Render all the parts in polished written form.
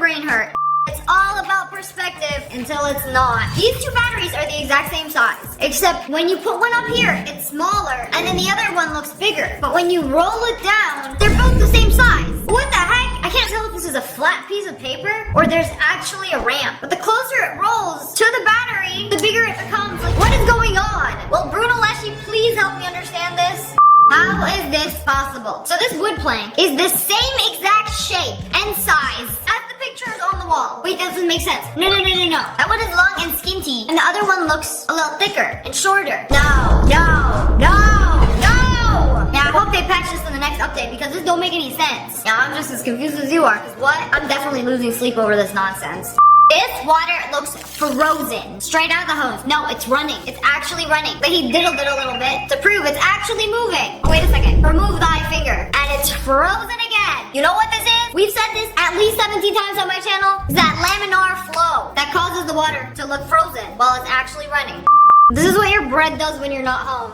brain hurt. It's all about perspective until it's not. These two batteries are the exact same size, except when you put one up here, it's smaller, and then the other one looks bigger. But when you roll it down, they're both the same size. What the heck? I can't tell if this is a flat piece of paper or there's actually a ramp. But the closer it rolls to the battery, the bigger it becomes. Like, what is going on? Will Bruno Leshy please help me understand this? How is this possible? So this wood plank is the same exact shape and size as the pictures on the wall. Wait, that doesn't make sense. No. That one is long and skinty, and the other one looks a little thicker and shorter. No. Now, I hope they patch this in the next update because this don't make any sense. Now, I'm just as confused as you are. Because what? I'm definitely losing sleep over this nonsense. This water looks frozen. Straight out of the hose. No, it's running. It's actually running. But he diddled it a little bit to prove it's actually moving. Wait a second. Remove thy finger. And it's frozen again. You know what this is? We've said this at least 17 times on my channel. It's that laminar flow that causes the water to look frozen while it's actually running. This is what your bread does when you're not home.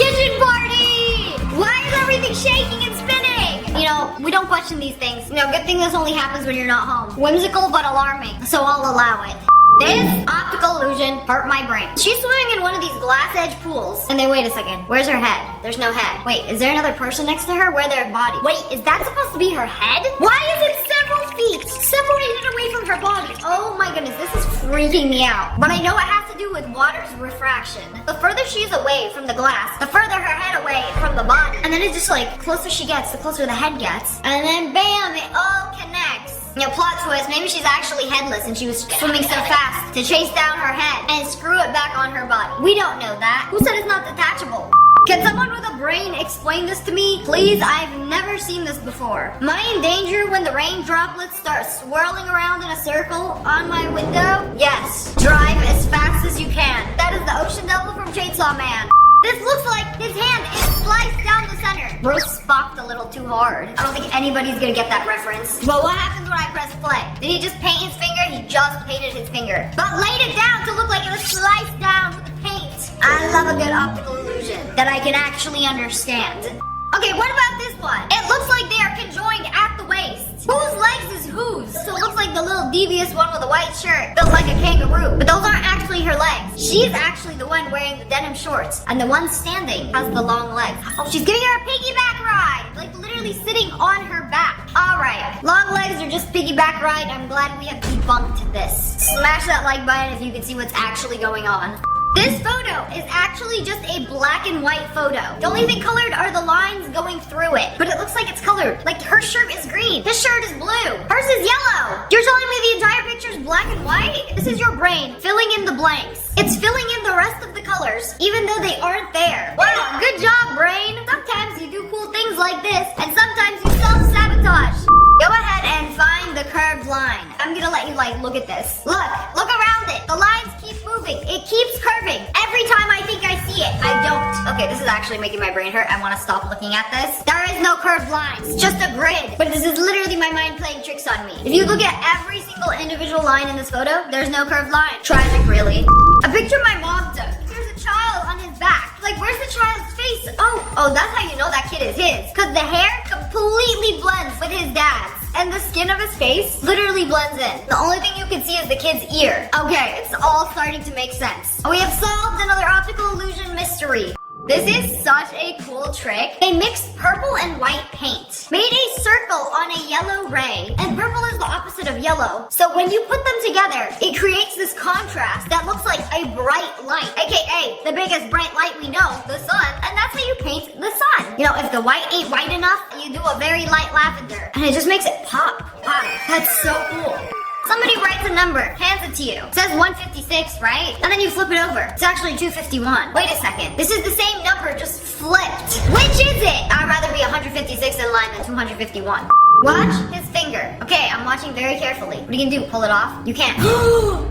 Kitchen party! Why is everything shaking and spinning? You know, we don't question these things. You know, good thing this only happens when you're not home. Whimsical but alarming, so I'll allow it. This optical illusion hurt my brain. She's swimming in one of these glass edge pools. And then wait a second, where's her head? There's no head. Wait, is there another person next to her? Where's their body? Wait, is that supposed to be her head? Why is it several feet separated away from her body? Oh my goodness, this is freaking me out. But I know it has to do with water's refraction. The further she's away from the glass, the further her head away from the body. And then it's just like, closer she gets, the closer the head gets. And then bam, it all connects. You know, plot twist, maybe she's actually headless and she was swimming so fast to chase down her head and screw it back on her body. We don't know that. Who said it's not detachable? Can someone with a brain explain this to me? Please, I've never seen this before. Am I in danger when the rain droplets start swirling around in a circle on my window? Yes. Drive as fast as you can. That is the Ocean Devil from Chainsaw Man. This looks like his hand is sliced down the center. Bro spocked a little too hard. I don't think anybody's gonna get that reference. But what happens when I press play? Did he just paint his finger? He just painted his finger. But laid it down to look like it was sliced down with the paint. I love a good optical illusion that I can actually understand. Okay, what about this one? It looks like they are conjoined at the waist. Whose legs is whose? So it looks like the little devious one with a white shirt built like a kangaroo. But those aren't actually her legs. She's actually the one wearing the denim shorts. And the one standing has the long legs. Oh, she's giving her a piggyback ride. Like literally sitting on her back. Alright, long legs are just piggyback ride. I'm glad we have debunked this. Smash that like button if you can see what's actually going on. This photo is actually just a black and white photo. The only thing colored are the lines going through it. But it looks like it's colored. Like her shirt is green. His shirt is blue. Hers is yellow. You're telling me the entire picture is black and white? This is your brain filling in the blanks. It's filling in the rest of the colors, even though they aren't there. Wow, good job, brain. Sometimes you do cool things like this, and sometimes you self-sabotage. Go ahead and find the curved line. I'm gonna let you look at this. Look around it. The lines keep moving. It keeps curving. Every time I think I see it, I don't. Okay, this is actually making my brain hurt. I wanna stop looking at this. There is no curved lines. It's just a grid. But this is literally my mind playing tricks on me. If you look at every single individual line in this photo, there's no curved line. Tragic, really. A picture my mom took. There's a child on his back. Like, where's the child's face? Oh, that's how you know that kid is his. Because the hair completely blends with his dad's. And the skin of his face literally blends in. The only thing you can see is the kid's ear. Okay, it's all starting to make sense. We have solved another optical illusion mystery. This is such a cool trick. They mixed purple and white paint, made a circle on a yellow ray, and purple is the opposite of yellow. So when you put them together, it creates this contrast that looks like a bright light, aka the biggest bright light we know, the sun, and that's how you paint the sun. You know, if the white ain't white enough, you do a very light lavender, and it just makes it pop. Wow, that's so cool. Somebody writes a number, hands it to you. It says 156, right? And then you flip it over. It's actually 251. Wait a second. This is the same number, just flipped. Which is it? I'd rather be 156 in line than 251. Watch his finger. Okay, I'm watching very carefully. What are you gonna do? Pull it off? You can't.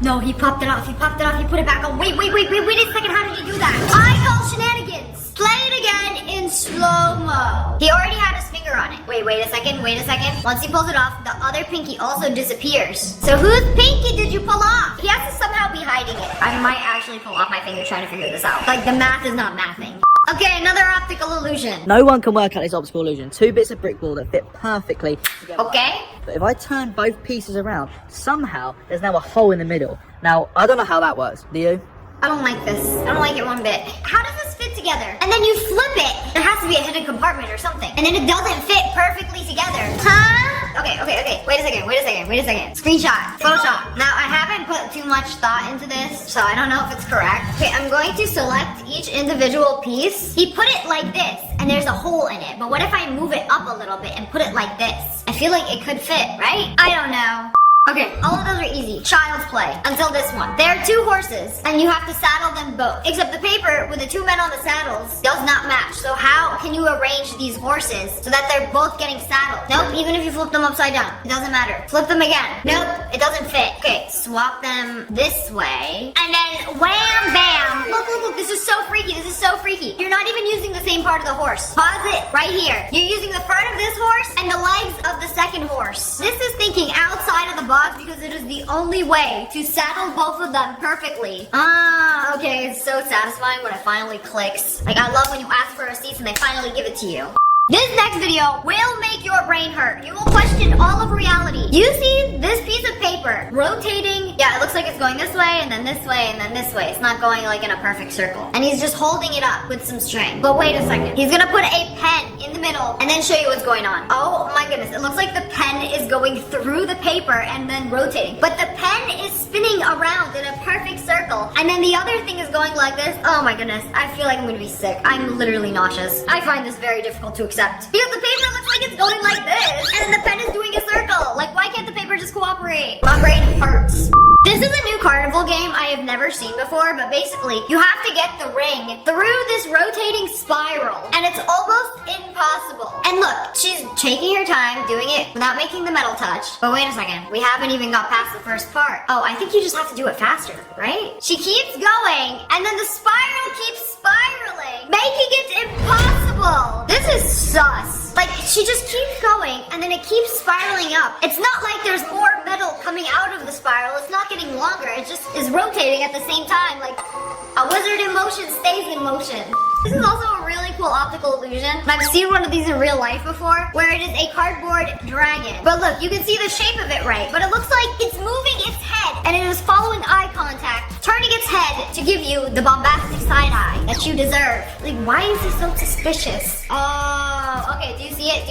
No, he popped it off. He popped it off. He put it back on. Wait a second. How did he do that? I call shenanigans. Play it again in slow-mo. He already had his finger on it. Wait a second. Once he pulls it off, the other pinky also disappears. So whose pinky did you pull off? He has to somehow be hiding it. I might actually pull off my finger trying to figure this out. Like, the math is not mathing. Okay, another optical illusion. No one can work out this optical illusion. Two bits of brick wall that fit perfectly together. Okay. But if I turn both pieces around, somehow there's now a hole in the middle. Now, I don't know how that works. Do you? I don't like this. I don't like it one bit. How does this fit together? And then you flip it. There has to be a hidden compartment or something. And then it doesn't fit perfectly together. Huh? Okay. Wait a second. Screenshot. Photoshop. Now, I haven't put too much thought into this, so I don't know if it's correct. Okay, I'm going to select each individual piece. He put it like this, and there's a hole in it. But what if I move it up a little bit and put it like this? I feel like it could fit, right? I don't know. Okay, all of those are easy. Child's play. Until this one. There are two horses, and you have to saddle them both. Except the paper with the two men on the saddles does not match. So how can you arrange these horses so that they're both getting saddled? Nope, even if you flip them upside down, it doesn't matter. Flip them again. Nope, it doesn't fit. Okay, swap them this way, and then wham, bam. Look, this is so freaky. You're not even using the same part of the horse. Pause it right here. You're using the front of this horse and the legs of the second horse. This is thinking outside of the box because it is the only way to saddle both of them perfectly. Okay, it's so satisfying when it finally clicks. Like, I love when you ask for receipts and they finally give it to you. This next video will make your brain hurt. You will question all of reality. You see this piece of paper rotating? Yeah, it looks like it's going this way, and then this way, and then this way. It's not going like in a perfect circle. And he's just holding it up with some string. But wait a second. He's gonna put a pen in the middle and then show you what's going on. Oh my goodness. It looks like the pen is going through the paper and then rotating. But the pen is spinning around in a perfect circle. And then the other thing is going like this. Oh my goodness. I feel like I'm gonna be sick. I'm literally nauseous. I find this very difficult to accept. Because the paper looks like it's going like this, and then the pen is doing a circle. Like, why can't the paper just cooperate? My brain hurts. This is a new carnival game I have never seen before, but basically, you have to get the ring through this rotating spiral, and it's almost impossible. And look, she's taking her time doing it without making the metal touch. But wait a second, we haven't even got past the first part. Oh, I think you just have to do it faster, right? She keeps going, and then the spiral keeps spiraling, making it impossible. This is sus. Like, she just keeps going, and then it keeps spiraling up. It's not like there's more metal coming out of the spiral. It's not getting longer. It just is rotating at the same time. Like, a wizard in motion stays in motion. This is also a really cool optical illusion. I've seen one of these in real life before, where it is a cardboard dragon. But look, you can see the shape of it right, but it looks like it's moving its head, and it is following eye contact, turning its head to give you the bombastic side eye that you deserve. Like, why is he so suspicious? Oh, okay, do you see it?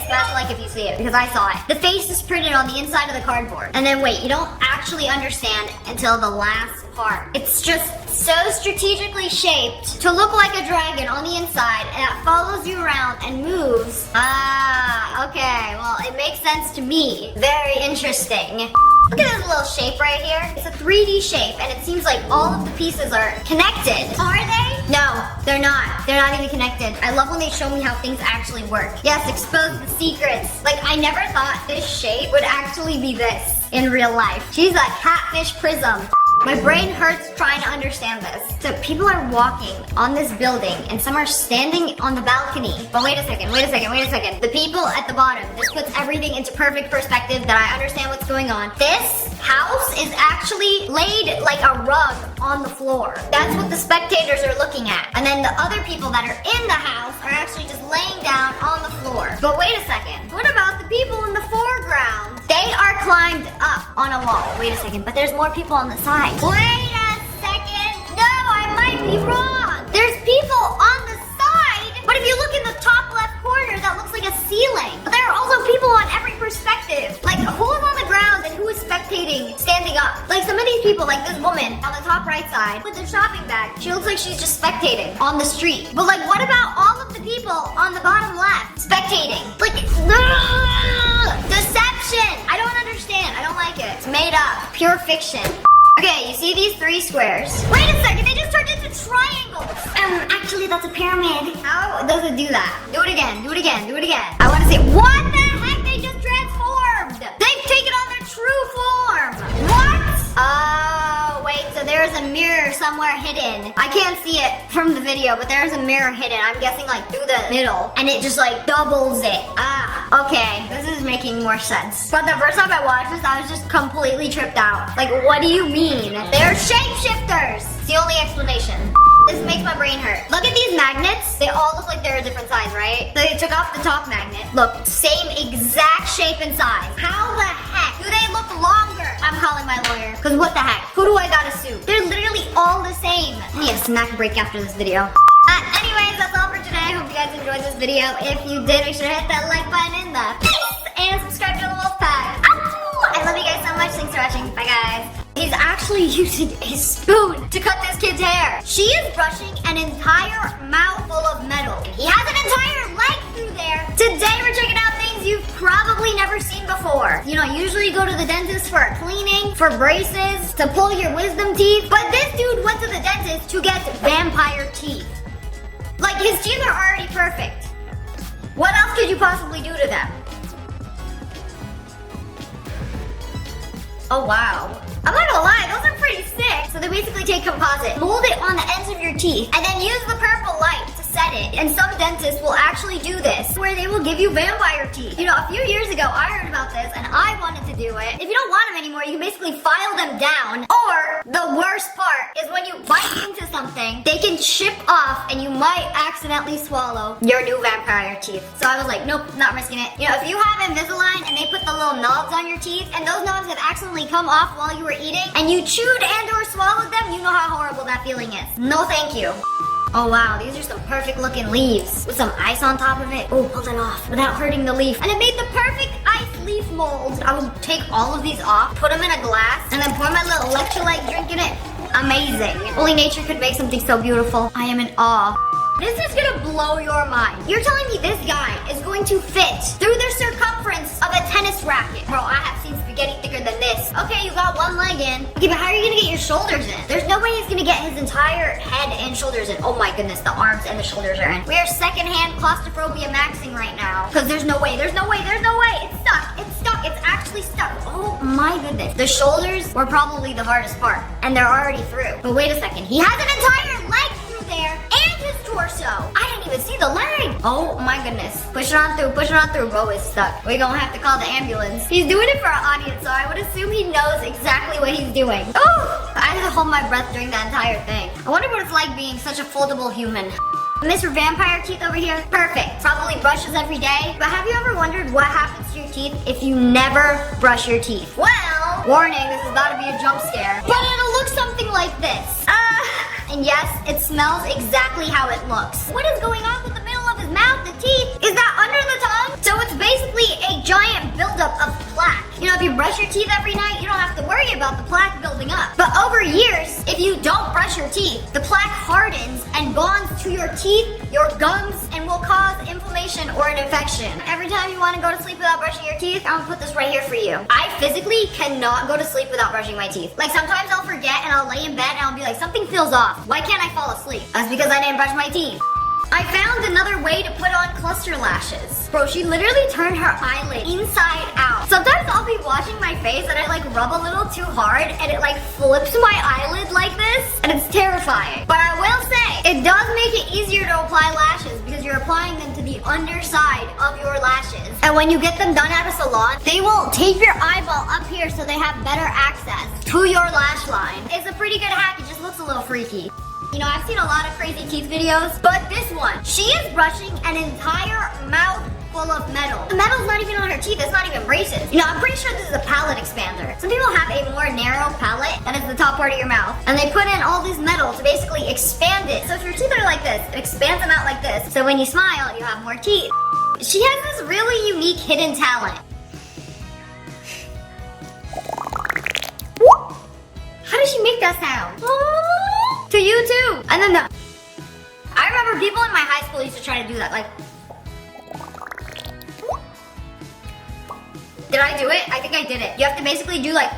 Smash a like if you see it, because I saw it. The face is printed on the inside of the cardboard. And then wait, you don't actually understand until the last part. It's just so strategically shaped to look like a dragon on the inside, and it follows you around and moves. Okay, well, it makes sense to me. Very interesting. Look at this little shape right here. It's a 3D shape, and it seems like all of the pieces are connected. Are they? No, they're not. They're not even connected. I love when they show me how things actually work. Yes, expose the secrets. Like, I never thought this shape would actually be this in real life. She's a catfish prism. My brain hurts trying to understand this. So people are walking on this building and some are standing on the balcony. But wait a second. The people at the bottom. This puts everything into perfect perspective that I understand what's going on. This house is actually laid like a rug on the floor. That's what the spectators are looking at. And then the other people that are in the house are actually just laying down on the floor. But wait a second. What about the people in the foreground? They are climbed up on a wall. Wait a second, but there's more people on the side. Wait a second. No, I might be wrong. There's people on the side. But if you look in the top left corner, that looks like a ceiling. But there are also people on every perspective. Like, who is on the ground and who is spectating standing up? Like, some of these people, like this woman on the top right side with their shopping bag, she looks like she's just spectating on the street. But like, what about all of the people on the bottom left spectating? Like, deception. I don't understand. I don't like it. It's made up. Pure fiction. Okay, you see these three squares? Wait a second, they just turned into triangles. Actually, that's a pyramid. How does it do that? Do it again. I want to see. What the heck? They just transformed. They've taken on their true form. What? Oh, wait, so there's a mirror somewhere hidden. I can't see it from the video, but there's a mirror hidden. I'm guessing like through the middle, and it just like doubles it. Okay, this is making more sense. But the first time I watched this, I was just completely tripped out. Like, what do you mean? They're shapeshifters. It's the only explanation. This makes my brain hurt. Look at these magnets. They all look like they're a different size, right? So they took off the top magnet. Look, same exact shape and size. How the heck do they look longer? I'm calling my lawyer. Because what the heck? Who do I gotta sue? They're literally all the same. I need a snack break after this video. Anyways, that's all for today. I hope you guys enjoyed this video. If you did, make sure to hit that like button in the face and subscribe to the Wolf Pack. I love you guys so much. Thanks for watching. Bye, guys. He's actually using a spoon to cut this kid's hair. She is brushing an entire mouthful of metal. He has an entire leg through there. Today we're checking out things you've probably never seen before. You know, usually you go to the dentist for cleaning, for braces, to pull your wisdom teeth. But this dude went to the dentist to get vampire teeth. Like, his teeth are already perfect. What else could you possibly do to them? Oh, wow. I'm not gonna lie, those are pretty sick. So they basically take composite, mold it on the ends of your teeth, and then use the purple light to set it. And some dentists will actually do this, where they will give you vampire teeth. You know, a few years ago, I heard about this, and I wanted to do it. If you don't want them anymore, you can basically file them down. Or, the worst part is when you bite into something, they can chip off, and you might accidentally swallow your new vampire teeth. So I was like, nope, not risking it. You know, if you have Invisalign, and they put the little knobs on your teeth, and those knobs have accidentally come off while you were eating, and you chewed and or swallowed them, you know how horrible that feeling is. No thank you. Oh wow, these are some perfect looking leaves with some ice on top of it. Oh, pulled it off without hurting the leaf. And it made the perfect ice leaf mold. I will take all of these off, put them in a glass, and then pour my little electrolyte drink in it. Amazing. Only nature could make something so beautiful. I am in awe. This is gonna blow your mind. You're telling me this guy is going to fit through the circumference of a tennis racket? Bro, I have seen spaghetti thicker than this. Okay, you got one leg in. Okay, but how are you gonna get your shoulders in? There's no way he's gonna get his entire head and shoulders in. Oh my goodness, the arms and the shoulders are in. We are secondhand claustrophobia maxing right now. Because there's no way, there's no way, there's no way. It's stuck, it's stuck, it's actually stuck. Oh my goodness. The shoulders were probably the hardest part. And they're already through. But wait a second, he has an entire leg through there and his torso. I didn't even see the leg. Oh my goodness. Push it on through, push it on through. Bro is stuck. We're gonna have to call the ambulance. He's doing it for our audience, so I would assume he knows exactly what he's doing. Oh, I had to hold my breath during the entire thing. I wonder what it's like being such a foldable human. Mr. Vampire Teeth over here, perfect. Probably brushes every day. But have you ever wondered what happens to your teeth if you never brush your teeth? Well, warning, this is about to be a jump scare. But it'll look something like this. And yes, it smells exactly how it looks. What is going on with the middle of his mouth, the teeth? Is that under the tongue? So it's basically a giant buildup of plaque. You know, if you brush your teeth every night, you don't have to worry about the plaque building up. But over years, if you don't brush your teeth, the plaque hardens and bonds to your teeth, your gums, and will cause inflammation or an infection. Every time you want to go to sleep without brushing your teeth, I'm gonna put this right here for you. I physically cannot go to sleep without brushing my teeth. Like sometimes I'll forget and I'll lay in bed and I'll be like, something feels off. Why can't I fall asleep? That's because I didn't brush my teeth. I found another way to put on cluster lashes. Bro, she literally turned her eyelid inside out. Sometimes I'll be washing my face and I like rub a little too hard and it like flips my eyelid like this and it's terrifying. But I will say, it does make it easier to apply lashes because you're applying them to the underside of your lashes. And when you get them done at a salon, they will tape your eyeball up here so they have better access to your lash line. It's a pretty good hack, it just looks a little freaky. You know, I've seen a lot of crazy teeth videos, but this one, she is brushing an entire mouth full of metal. The metal's not even on her teeth, it's not even braces. You know, I'm pretty sure this is a palate expander. Some people have a more narrow palate, and it's the top part of your mouth, and they put in all this metal to basically expand it. So if your teeth are like this, it expands them out like this. So when you smile, you have more teeth. She has this really unique hidden talent. How does she make that sound? To you too. And then I remember people in my high school used to try to do that, like. Did I do it? I think I did it. You have to basically do like,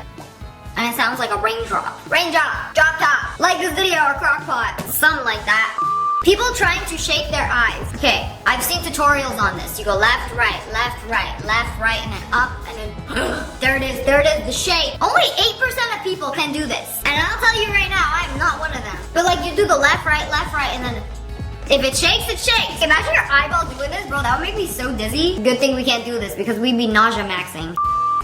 and it sounds like a raindrop. Raindrop, drop top, like this video or crock pot, something like that. People trying to shake their eyes. Okay, I've seen tutorials on this. You go left, right, left, right, and then up, and then there it is, the shake. Only 8% of people can do this. And I'll tell you right now, I'm not one of them. But like you do the left, right, and then if it shakes, it shakes. Imagine your eyeball doing this, bro, that would make me so dizzy. Good thing we can't do this because we'd be nausea maxing.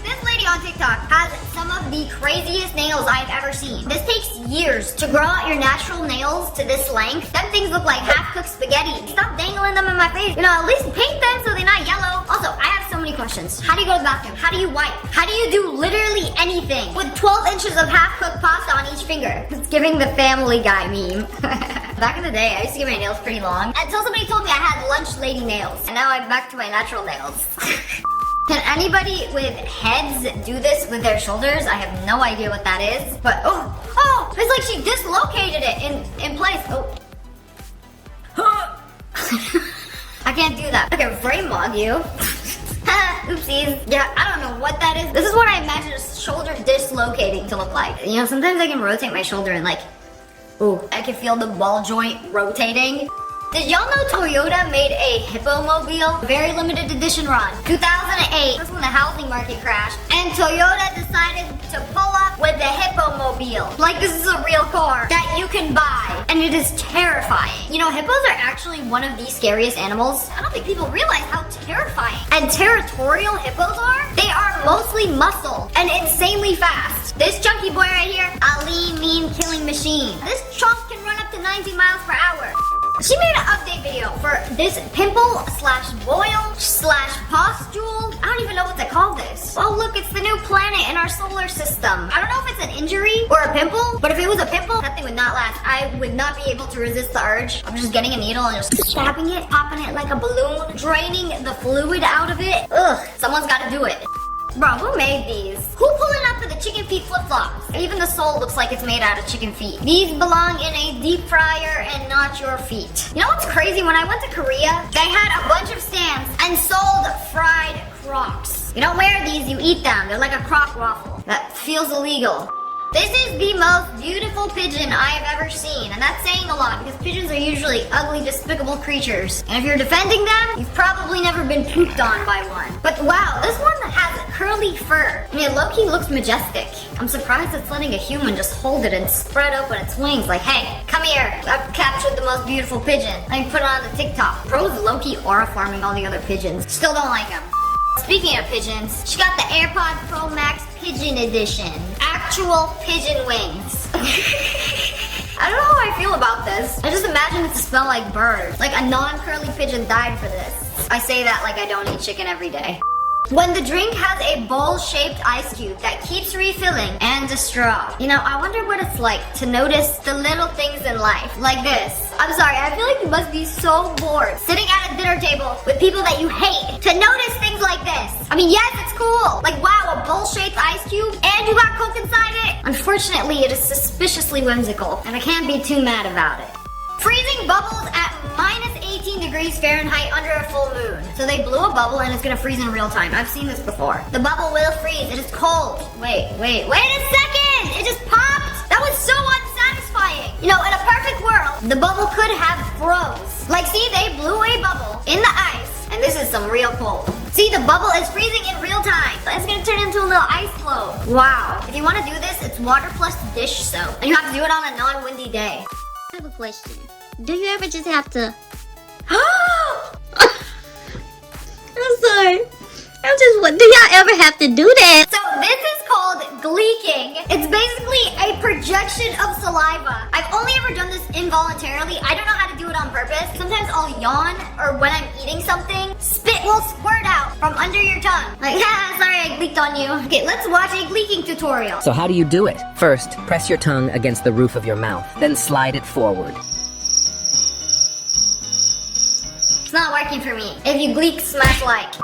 This lady on TikTok has some of the craziest nails I've ever seen. This takes years to grow out your natural nails to this length. Them things look like half-cooked spaghetti. Stop dangling them in my face. You know, at least paint them so they're not yellow. Also, I have so many questions. How do you go to the bathroom? How do you wipe? How do you do literally anything with 12 inches of half-cooked pasta on each finger? It's giving the Family Guy meme. Back in the day, I used to get my nails pretty long until somebody told me I had lunch lady nails. And now I'm back to my natural nails. Can anybody with heads do this with their shoulders? I have no idea what that is. But, oh, it's like she dislocated it in place. Oh. I can't do that. Okay, frame log you. Oopsies. Yeah, I don't know what that is. This is what I imagine a shoulder dislocating to look like. You know, sometimes I can rotate my shoulder and like, ooh, I can feel the ball joint rotating. Did y'all know Toyota made a Hippomobile? Very limited edition run. 2008, that's when the housing market crashed. And Toyota decided to pull up with the Hippomobile. Like this is a real car that you can buy. And it is terrifying. You know, hippos are actually one of the scariest animals. I don't think people realize how terrifying and territorial hippos are. They are mostly muscle and insanely fast. This chunky boy right here, a lean, mean killing machine. This chunk can run up to 90 miles per hour. She made an update video for this pimple slash boil slash pustule. I don't even know what to call this. Oh look, it's the new planet in our solar system. I don't know if it's an injury or a pimple, but if it was a pimple, that thing would not last. I would not be able to resist the urge of just getting a needle and just stabbing it, popping it like a balloon, draining the fluid out of it. Ugh, someone's gotta do it. Bro, who made these? Who pulling up with the chicken feet flip-flops? Even the sole looks like it's made out of chicken feet. These belong in a deep fryer and not your feet. You know what's crazy? When I went to Korea, they had a bunch of stands and sold fried crocs. You don't wear these, you eat them. They're like a croc waffle. That feels illegal. This is the most beautiful pigeon I have ever seen, and that's saying a lot because pigeons are usually ugly, despicable creatures. And if you're defending them, you've probably never been pooped on by one. But wow, this one has curly fur. I mean, low-key looks majestic. I'm surprised it's letting a human just hold it and spread open its wings like, hey, come here. I've captured the most beautiful pigeon. I can put it on the TikTok. Bro's low-key aura farming all the other pigeons. Still don't like them. Speaking of pigeons, she got the AirPods Pro Max Pigeon Edition. Actual pigeon wings. I don't know how I feel about this. I just imagine it to smell like birds. Like a non-curly pigeon died for this. I say that like I don't eat chicken every day. When the drink has a bowl-shaped ice cube that keeps refilling and a straw. You know, I wonder what it's like to notice the little things in life, like this. I'm sorry, I feel like you must be so bored sitting at a dinner table with people that you hate to notice things like this. I mean, yes, it's cool. Like, wow, a bowl-shaped ice cube and you got Coke inside it? Unfortunately, it is suspiciously whimsical, and I can't be too mad about it. Freezing bubbles at minus 18 degrees Fahrenheit under a full moon. So they blew a bubble and it's gonna freeze in real time. I've seen this before. The bubble will freeze. It is cold. Wait a second! It just popped! That was so unsatisfying. You know, in a perfect world, the bubble could have froze. Like, see, they blew a bubble in the ice, and this is some real cold. See, the bubble is freezing in real time. It's gonna turn into a little ice globe. Wow. If you wanna do this, it's water plus dish soap. And you have to do it on a non-windy day. I have a question. Do you ever just have to... I'm sorry. Do y'all ever have to do that? So this is called gleeking. It's basically a projection of saliva. I've only ever done this involuntarily. I don't know how to do it on purpose. Sometimes I'll yawn, or when I'm eating something, spit will squirt out from under your tongue. Like, sorry, I gleeked on you. Okay, let's watch a gleeking tutorial. So how do you do it? First, press your tongue against the roof of your mouth, then slide it forward. It's not working for me. If you gleek, smash like.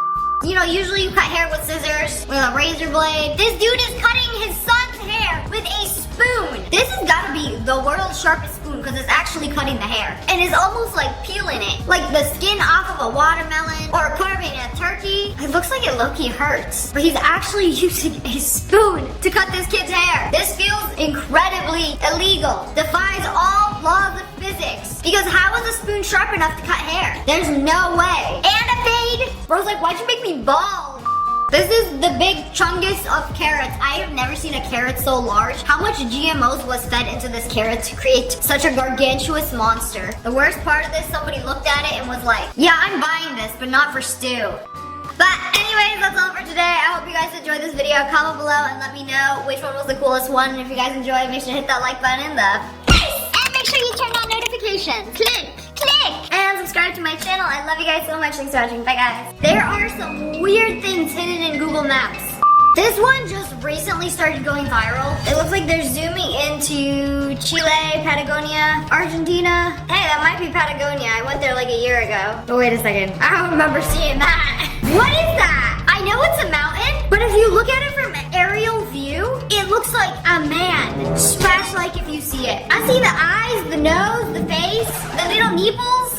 You know, usually you cut hair with scissors, with a razor blade. This dude is cutting his son's hair with a spoon. This has got to be the world's sharpest spoon because it's actually cutting the hair. And it's almost like peeling it. Like the skin off of a watermelon or carving a turkey. It looks like it low-key hurts. But he's actually using a spoon to cut this kid's hair. This feels incredibly illegal. Defies all laws of physics. Because how is a spoon sharp enough to cut hair? There's no way. And a fade. Bro's like, why'd you make me bald? This is the big chungus of carrots. I have never seen a carrot so large. How much GMOs was fed into this carrot to create such a gargantuous monster? The worst part of this, somebody looked at it and was like, yeah, I'm buying this, but not for stew. But anyways, that's all for today. I hope you guys enjoyed this this video, comment below and let me know which one was the coolest one. And if you guys enjoyed, make sure to hit that like button and make sure you turn on notifications. Click. And subscribe to my channel. I love you guys so much. Thanks for watching. Bye, guys. There are some weird things hidden in Google Maps. This one just recently started going viral. It looks like they're zooming into Chile, Patagonia, Argentina. Hey, that might be Patagonia. I went there like a year ago. But wait a second. I don't remember seeing that. What is that? I know it's a mountain, but if you look at it from an aerial view, it looks like a man. Scratch like if you see it. I see the eyes, the nose, the face, the little nipples.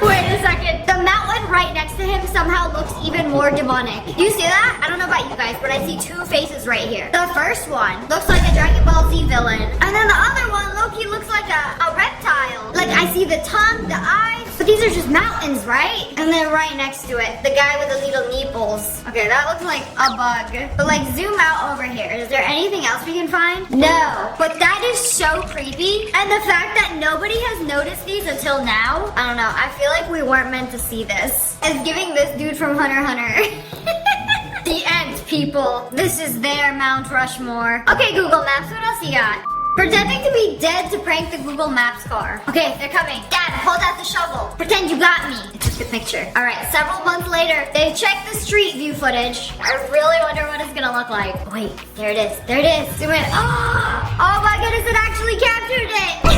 Wait a second. The mountain right next to him somehow looks even more demonic. You see that? I don't know about you guys, but I see two faces right here. The first one looks like a Dragon Ball Z villain. And then the other one, Loki, looks like a reptile. Like I see the tongue, the eyes, but these are just mountains, right? And then right next to it, the guy with the little nipples. Okay, that looks like a bug. But like zoom out over here. Is there anything else we can find? No. But that is so creepy. And the fact that nobody has noticed these until now, I don't know. I feel like we weren't meant to see this. It's giving this dude from Hunter x Hunter. The end, people. This is their Mount Rushmore. Okay, Google Maps, what else you got? Pretending to be dead to prank the Google Maps car. Okay, they're coming. Dad, hold out the shovel. Pretend you got me. I took the picture. All right, several months later, they checked the street view footage. I really wonder what it's gonna look like. Wait, there it is. There it is. Zoom in. Oh my goodness, it actually captured it.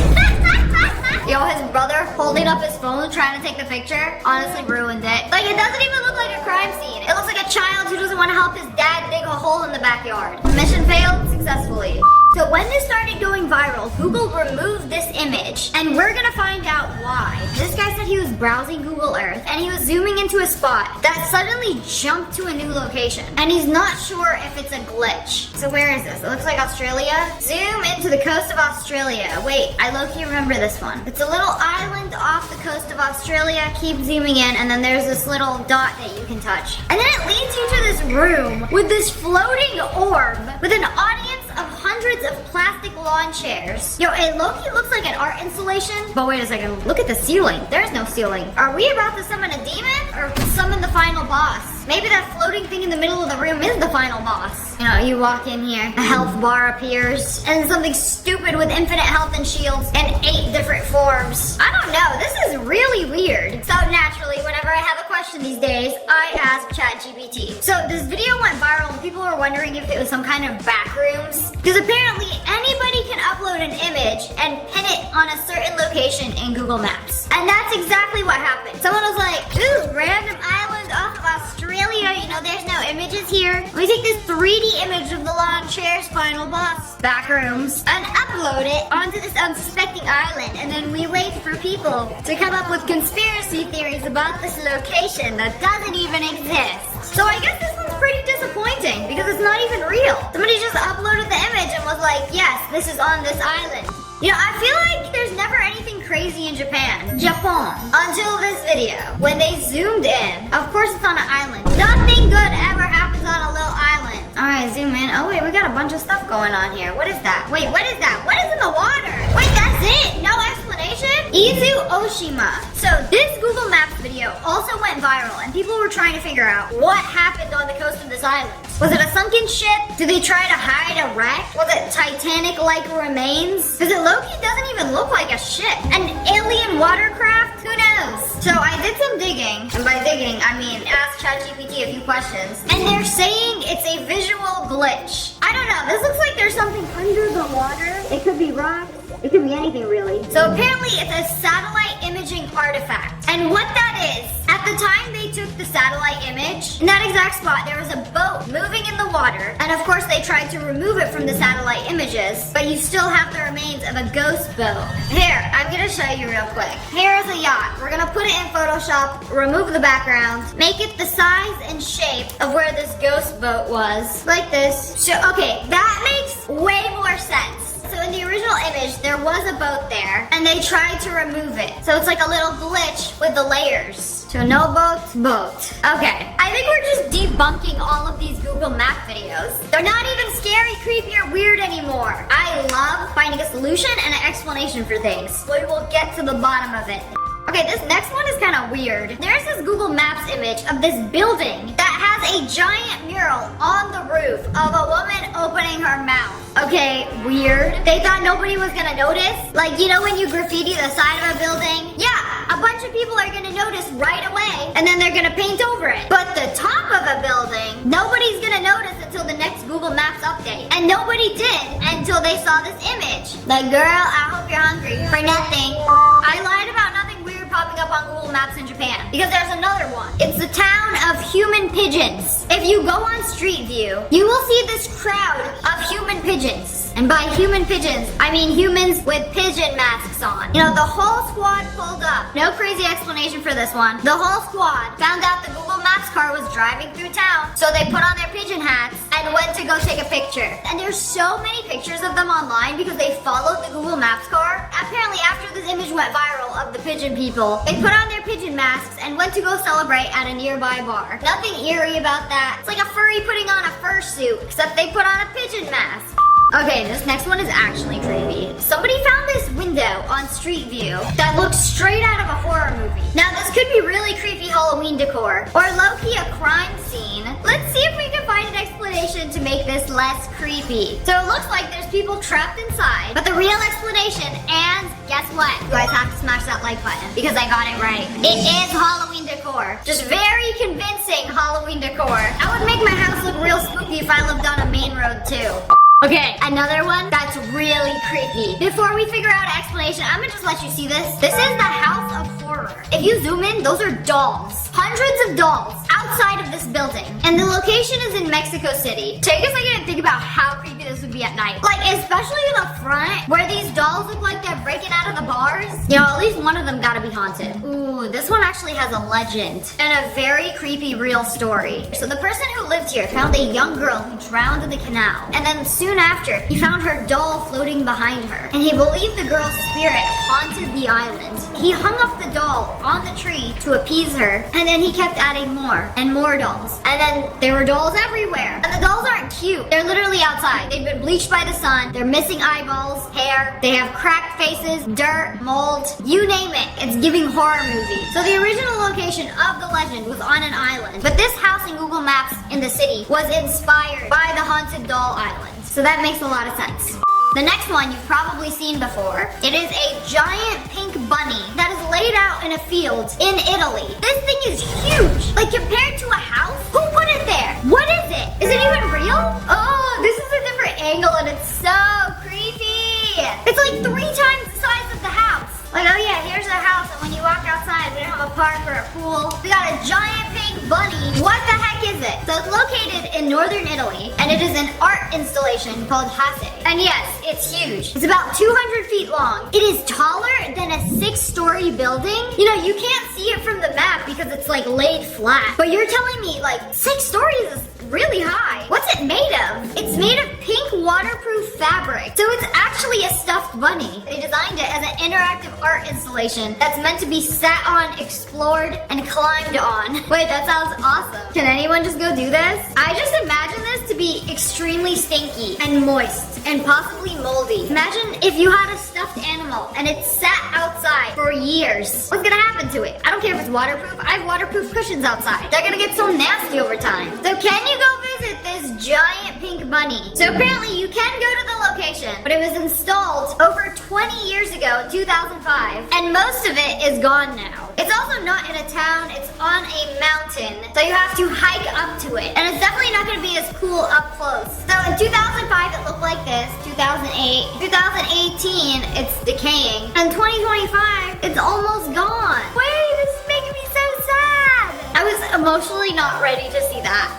Yo, his brother holding up his phone trying to take the picture honestly ruined it. Like, it doesn't even look like a crime scene. It looks like a child who doesn't want to help his dad dig a hole in the backyard. Mission failed successfully. So when this started going viral, Google removed this image, and we're gonna find out why. This guy said he was browsing Google Earth, and he was zooming into a spot that suddenly jumped to a new location, and he's not sure if it's a glitch. So where is this? It looks like Australia. Zoom into the coast of Australia. Wait, I low-key remember this one. It's a little island off the coast of Australia. Keep zooming in, and then there's this little dot that you can touch. And then it leads you to this room with this floating orb with an audience of hundreds of plastic lawn chairs. Yo, it low-key looks like an art installation. But wait a second, look at the ceiling. There's no ceiling. Are we about to summon a demon or summon the final boss? Maybe that floating thing in the middle of the room is the final boss. You know, you walk in here, a health bar appears, and something stupid with infinite health and shields and 8 different forms. I don't know, this is really weird. So naturally, whenever I have a question these days, I ask ChatGPT. So this video went viral and people were wondering if it was some kind of back rooms. Because apparently anybody can upload an image and pin it on a certain location in Google Maps. And that's exactly what happened. Someone was like, ooh, random island off of Australia, you know, there's no images here. Let me take this 3D image of the lawn chair's final boss, back rooms, and upload it onto this unsuspecting island. And then we wait for people to come up with conspiracy theories about this location that doesn't even exist. So I guess this one's pretty disappointing because it's not even real. Somebody just uploaded the image and was like, yes, this is on this island. You know, I feel like there's never anything crazy in Japan, until this video. When they zoomed in, of course it's on an island. Nothing good ever happens on a little island. All right, zoom in. Oh wait, we got a bunch of stuff going on here. What is that? Wait, what is that? What is in the water? Wait, that's it? No explanation? Izu Oshima. So this Google Maps video also went viral and people were trying to figure out what happened on the coast of this island. Was it a sunken ship? Did they try to hide a wreck? Was it Titanic-like remains? Because it low-key doesn't even look like a ship. An alien watercraft? Who knows? So I did some digging, and by digging, I mean ask ChatGPT a few questions. And they're saying it's a visual glitch. I don't know, this looks like there's something under the water. It could be rocks. It could be anything really. So apparently it's a satellite imaging artifact. And what that is, at the time they took the satellite image, in that exact spot there was a boat moving in the water. And of course they tried to remove it from the satellite images, but you still have the remains of a ghost boat. Here, I'm gonna show you real quick. Here is a yacht. We're gonna put it in Photoshop, remove the background, make it the size and shape of where this ghost boat was. Like this. So, okay, that makes way more sense. So in the original image, there was a boat there, and they tried to remove it. So it's like a little glitch with the layers. So no boat, boat. Okay, I think we're just debunking all of these Google Map videos. They're not even scary, creepy, or weird anymore. I love finding a solution and an explanation for things. We will get to the bottom of it. Okay, this next one is kind of weird. There's this Google Maps image of this building that has a giant mural on the roof of a woman opening her mouth. Okay, weird. They thought nobody was gonna notice? Like, you know when you graffiti the side of a building? Yeah, a bunch of people are gonna notice right away, and then they're gonna paint over it. But the top of a building, nobody's gonna notice until the next Google Maps update. And nobody did until they saw this image. Like, girl, I hope you're hungry for nothing. I lied about nothing weird popping up on Google Maps in Japan, because there's another one. It's the town of human pigeons. If you go on Street View, you will see this crowd of human pigeons. And by human pigeons, I mean humans with pigeon masks on. You know, the whole squad pulled up. No crazy explanation for this one. The whole squad found out the Google Maps car was driving through town, so they put on their pigeon hats and went to go take a picture. And there's so many pictures of them online because they followed the Google Maps car. Apparently, after this image went viral of the pigeon people, they put on their pigeon masks and went to go celebrate at a nearby bar. Nothing eerie about that. It's like a furry putting on a fursuit, except they put on a pigeon mask. Okay, this next one is actually creepy. Somebody found this window on Street View that looks straight out of a horror movie. Now, this could be really creepy Halloween decor, or low-key a crime scene. Let's see if we can find an explanation to make this less creepy. So it looks like there's people trapped inside, but the real explanation, and guess what? You guys have to smash that like button, because I got it right. It is Halloween decor. Just very convincing Halloween decor. That would make my house look real spooky if I lived on a main road, too. Okay, another one that's really creepy. Before we figure out an explanation, I'm gonna just let you see this. This is the House of Horror. If you zoom in, those are dolls. Hundreds of dolls outside of this building. And the location is in Mexico City. Take a second and think about how creepy this would be at night. Like, especially in the front, where these dolls look like they're breaking out of the bars. You know, at least one of them gotta be haunted. Ooh, this one actually has a legend and a very creepy real story. So the person who lived here found a young girl who drowned in the canal. And then soon after, he found her doll floating behind her. And he believed the girl's spirit haunted the island. He hung up the doll on the tree to appease her, and then he kept adding more and more dolls. And then there were dolls everywhere. And the dolls aren't cute. They're literally outside. They've been bleached by the sun. They're missing eyeballs, hair. They have cracked faces, dirt, mold, you name it. It's giving horror movie. So the original location of the legend was on an island. But this house in Google Maps in the city was inspired by the haunted doll island. So that makes a lot of sense. The next one you've probably seen before. It is a giant pink bunny that is laid out in a field in Italy. This thing is huge. Like, compared to a house, who put it there? What is it? Is it even real? Oh, this is a different angle and it's so creepy. It's like 3 times the size of the house. Like, oh yeah, here's the house, and when you walk outside, we don't have a park or a pool. We got a giant pink bunny. What the heck is it? So it's located in northern Italy, and it is an art installation called Hase. And yes, it's huge. It's about 200 feet long. It is taller than a 6-story building. You know, you can't see it from the map because it's like laid flat. But you're telling me like 6 stories is really high. What's it made of? It's made of pink waterproof fabric. So it's actually a stuffed bunny. They designed it as an interactive art installation that's meant to be sat on, explored, and climbed on. Wait, that sounds awesome. Can anyone just go do this? I just imagine this to be extremely stinky and moist and possibly moldy. Imagine if you had a stuffed animal and it sat outside for years. What's gonna happen to it? I don't care if it's waterproof. I have waterproof cushions outside. They're gonna get so nasty over time. So can you go visit this giant pink bunny? So apparently you can go to the location, but it was installed over 20 years ago, 2005, and most of it is gone now. It's also not in a town, it's on a mountain, so you have to hike up to it. And it's definitely not gonna be as cool up close. So in 2005 it looked like this, 2008, 2018 it's decaying, and 2025 it's almost gone. Wait, this is making me so sad. I was emotionally not ready to see that.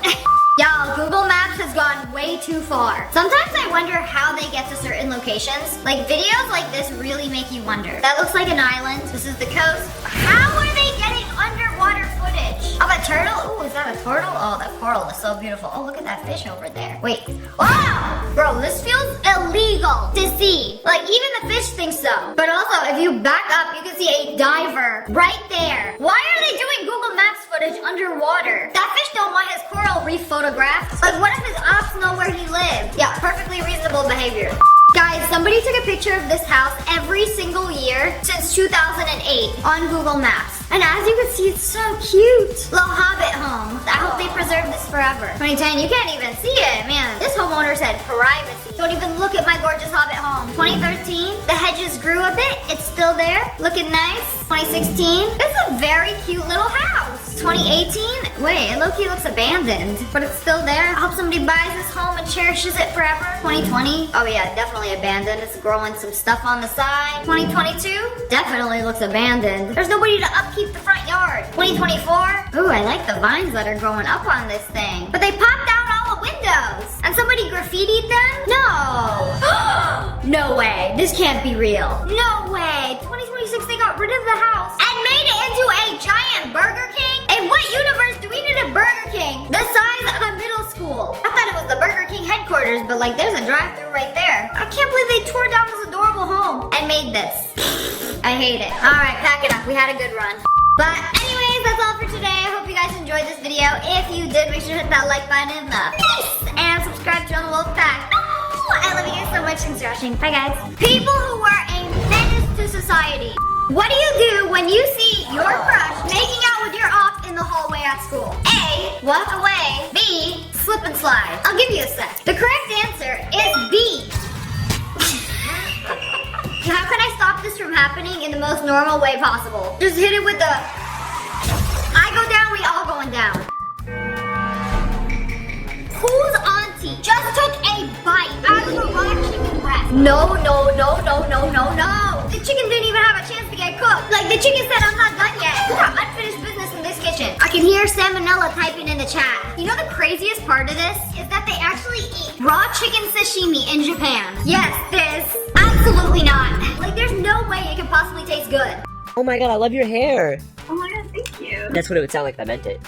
Y'all, Google Maps has gone way too far. Sometimes I wonder how they get to certain locations. Like, videos like this really make you wonder. That looks like an island. This is the coast. How are they getting underwater footage of a turtle? Ooh, is that a turtle? Oh, that coral is so beautiful. Oh, look at that fish over there. Wait. Wow! Bro, this feels illegal to see. Like, even the fish thinks so. But also, if you back up, you can see a diver right there. Why are they doing Google Maps footage underwater? That fish don't want his coral reef photographed. Like, what if his ops know where he lives? Yeah, perfectly reasonable behavior. Guys, somebody took a picture of this house every single year since 2008 on Google Maps. And as you can see, it's so cute. Little hobbit home. I hope they preserve this forever. 2010, you can't even see it. Man, this homeowner said privacy. Don't even look at my gorgeous hobbit home. 2013, the hedges grew a bit. It's still there. Looking nice. 2016, it's a very cute little house. 2018, wait, it low-key looks abandoned, but it's still there. I hope somebody buys this home and cherishes it forever. 2020, oh yeah, definitely abandoned. It's growing some stuff on the side. 2022, definitely looks abandoned. There's nobody to upkeep the front yard. 2024, ooh, I like the vines that are growing up on this thing. But they popped out all the windows. And somebody graffitied them? No. No way, this can't be real. No way, 2026 they got rid of the house and made it into a giant Burger King? In what universe do we need a Burger King the size of a middle school? I thought it was the Burger King headquarters, but like there's a drive-thru right there. I can't believe they tore down this adorable home and made this. I hate it. All right, pack it up. We had a good run. But anyways, that's all for today. I hope you guys enjoyed this video. If you did, make sure to hit that like button in the face and subscribe to the Wolf Pack. Oh, I love you guys so much. Thanks for watching. Bye, guys. People who are a menace to society. What do you do when you see your crush making out with your op in the hallway at school? A, walk away. B, slip and slide. I'll give you a sec. The correct answer is B. How can I stop this from happening in the most normal way possible? Just hit it with the... I go down, we all going down. Whose auntie just took a bite out of a raw chicken breast? No, no, no, no, no, no, no. The chicken didn't even have a chance to get cooked. Like, the chicken said, I'm not done yet. We got unfinished business in this kitchen. I can hear Salmonella typing in the chat. You know the craziest part of this? Is that they actually eat raw chicken sashimi in Japan. Yes, this. Absolutely not. Like, there's no way it can possibly taste good. Oh my god, I love your hair. Oh my god, thank you. That's what it would sound like if I meant it.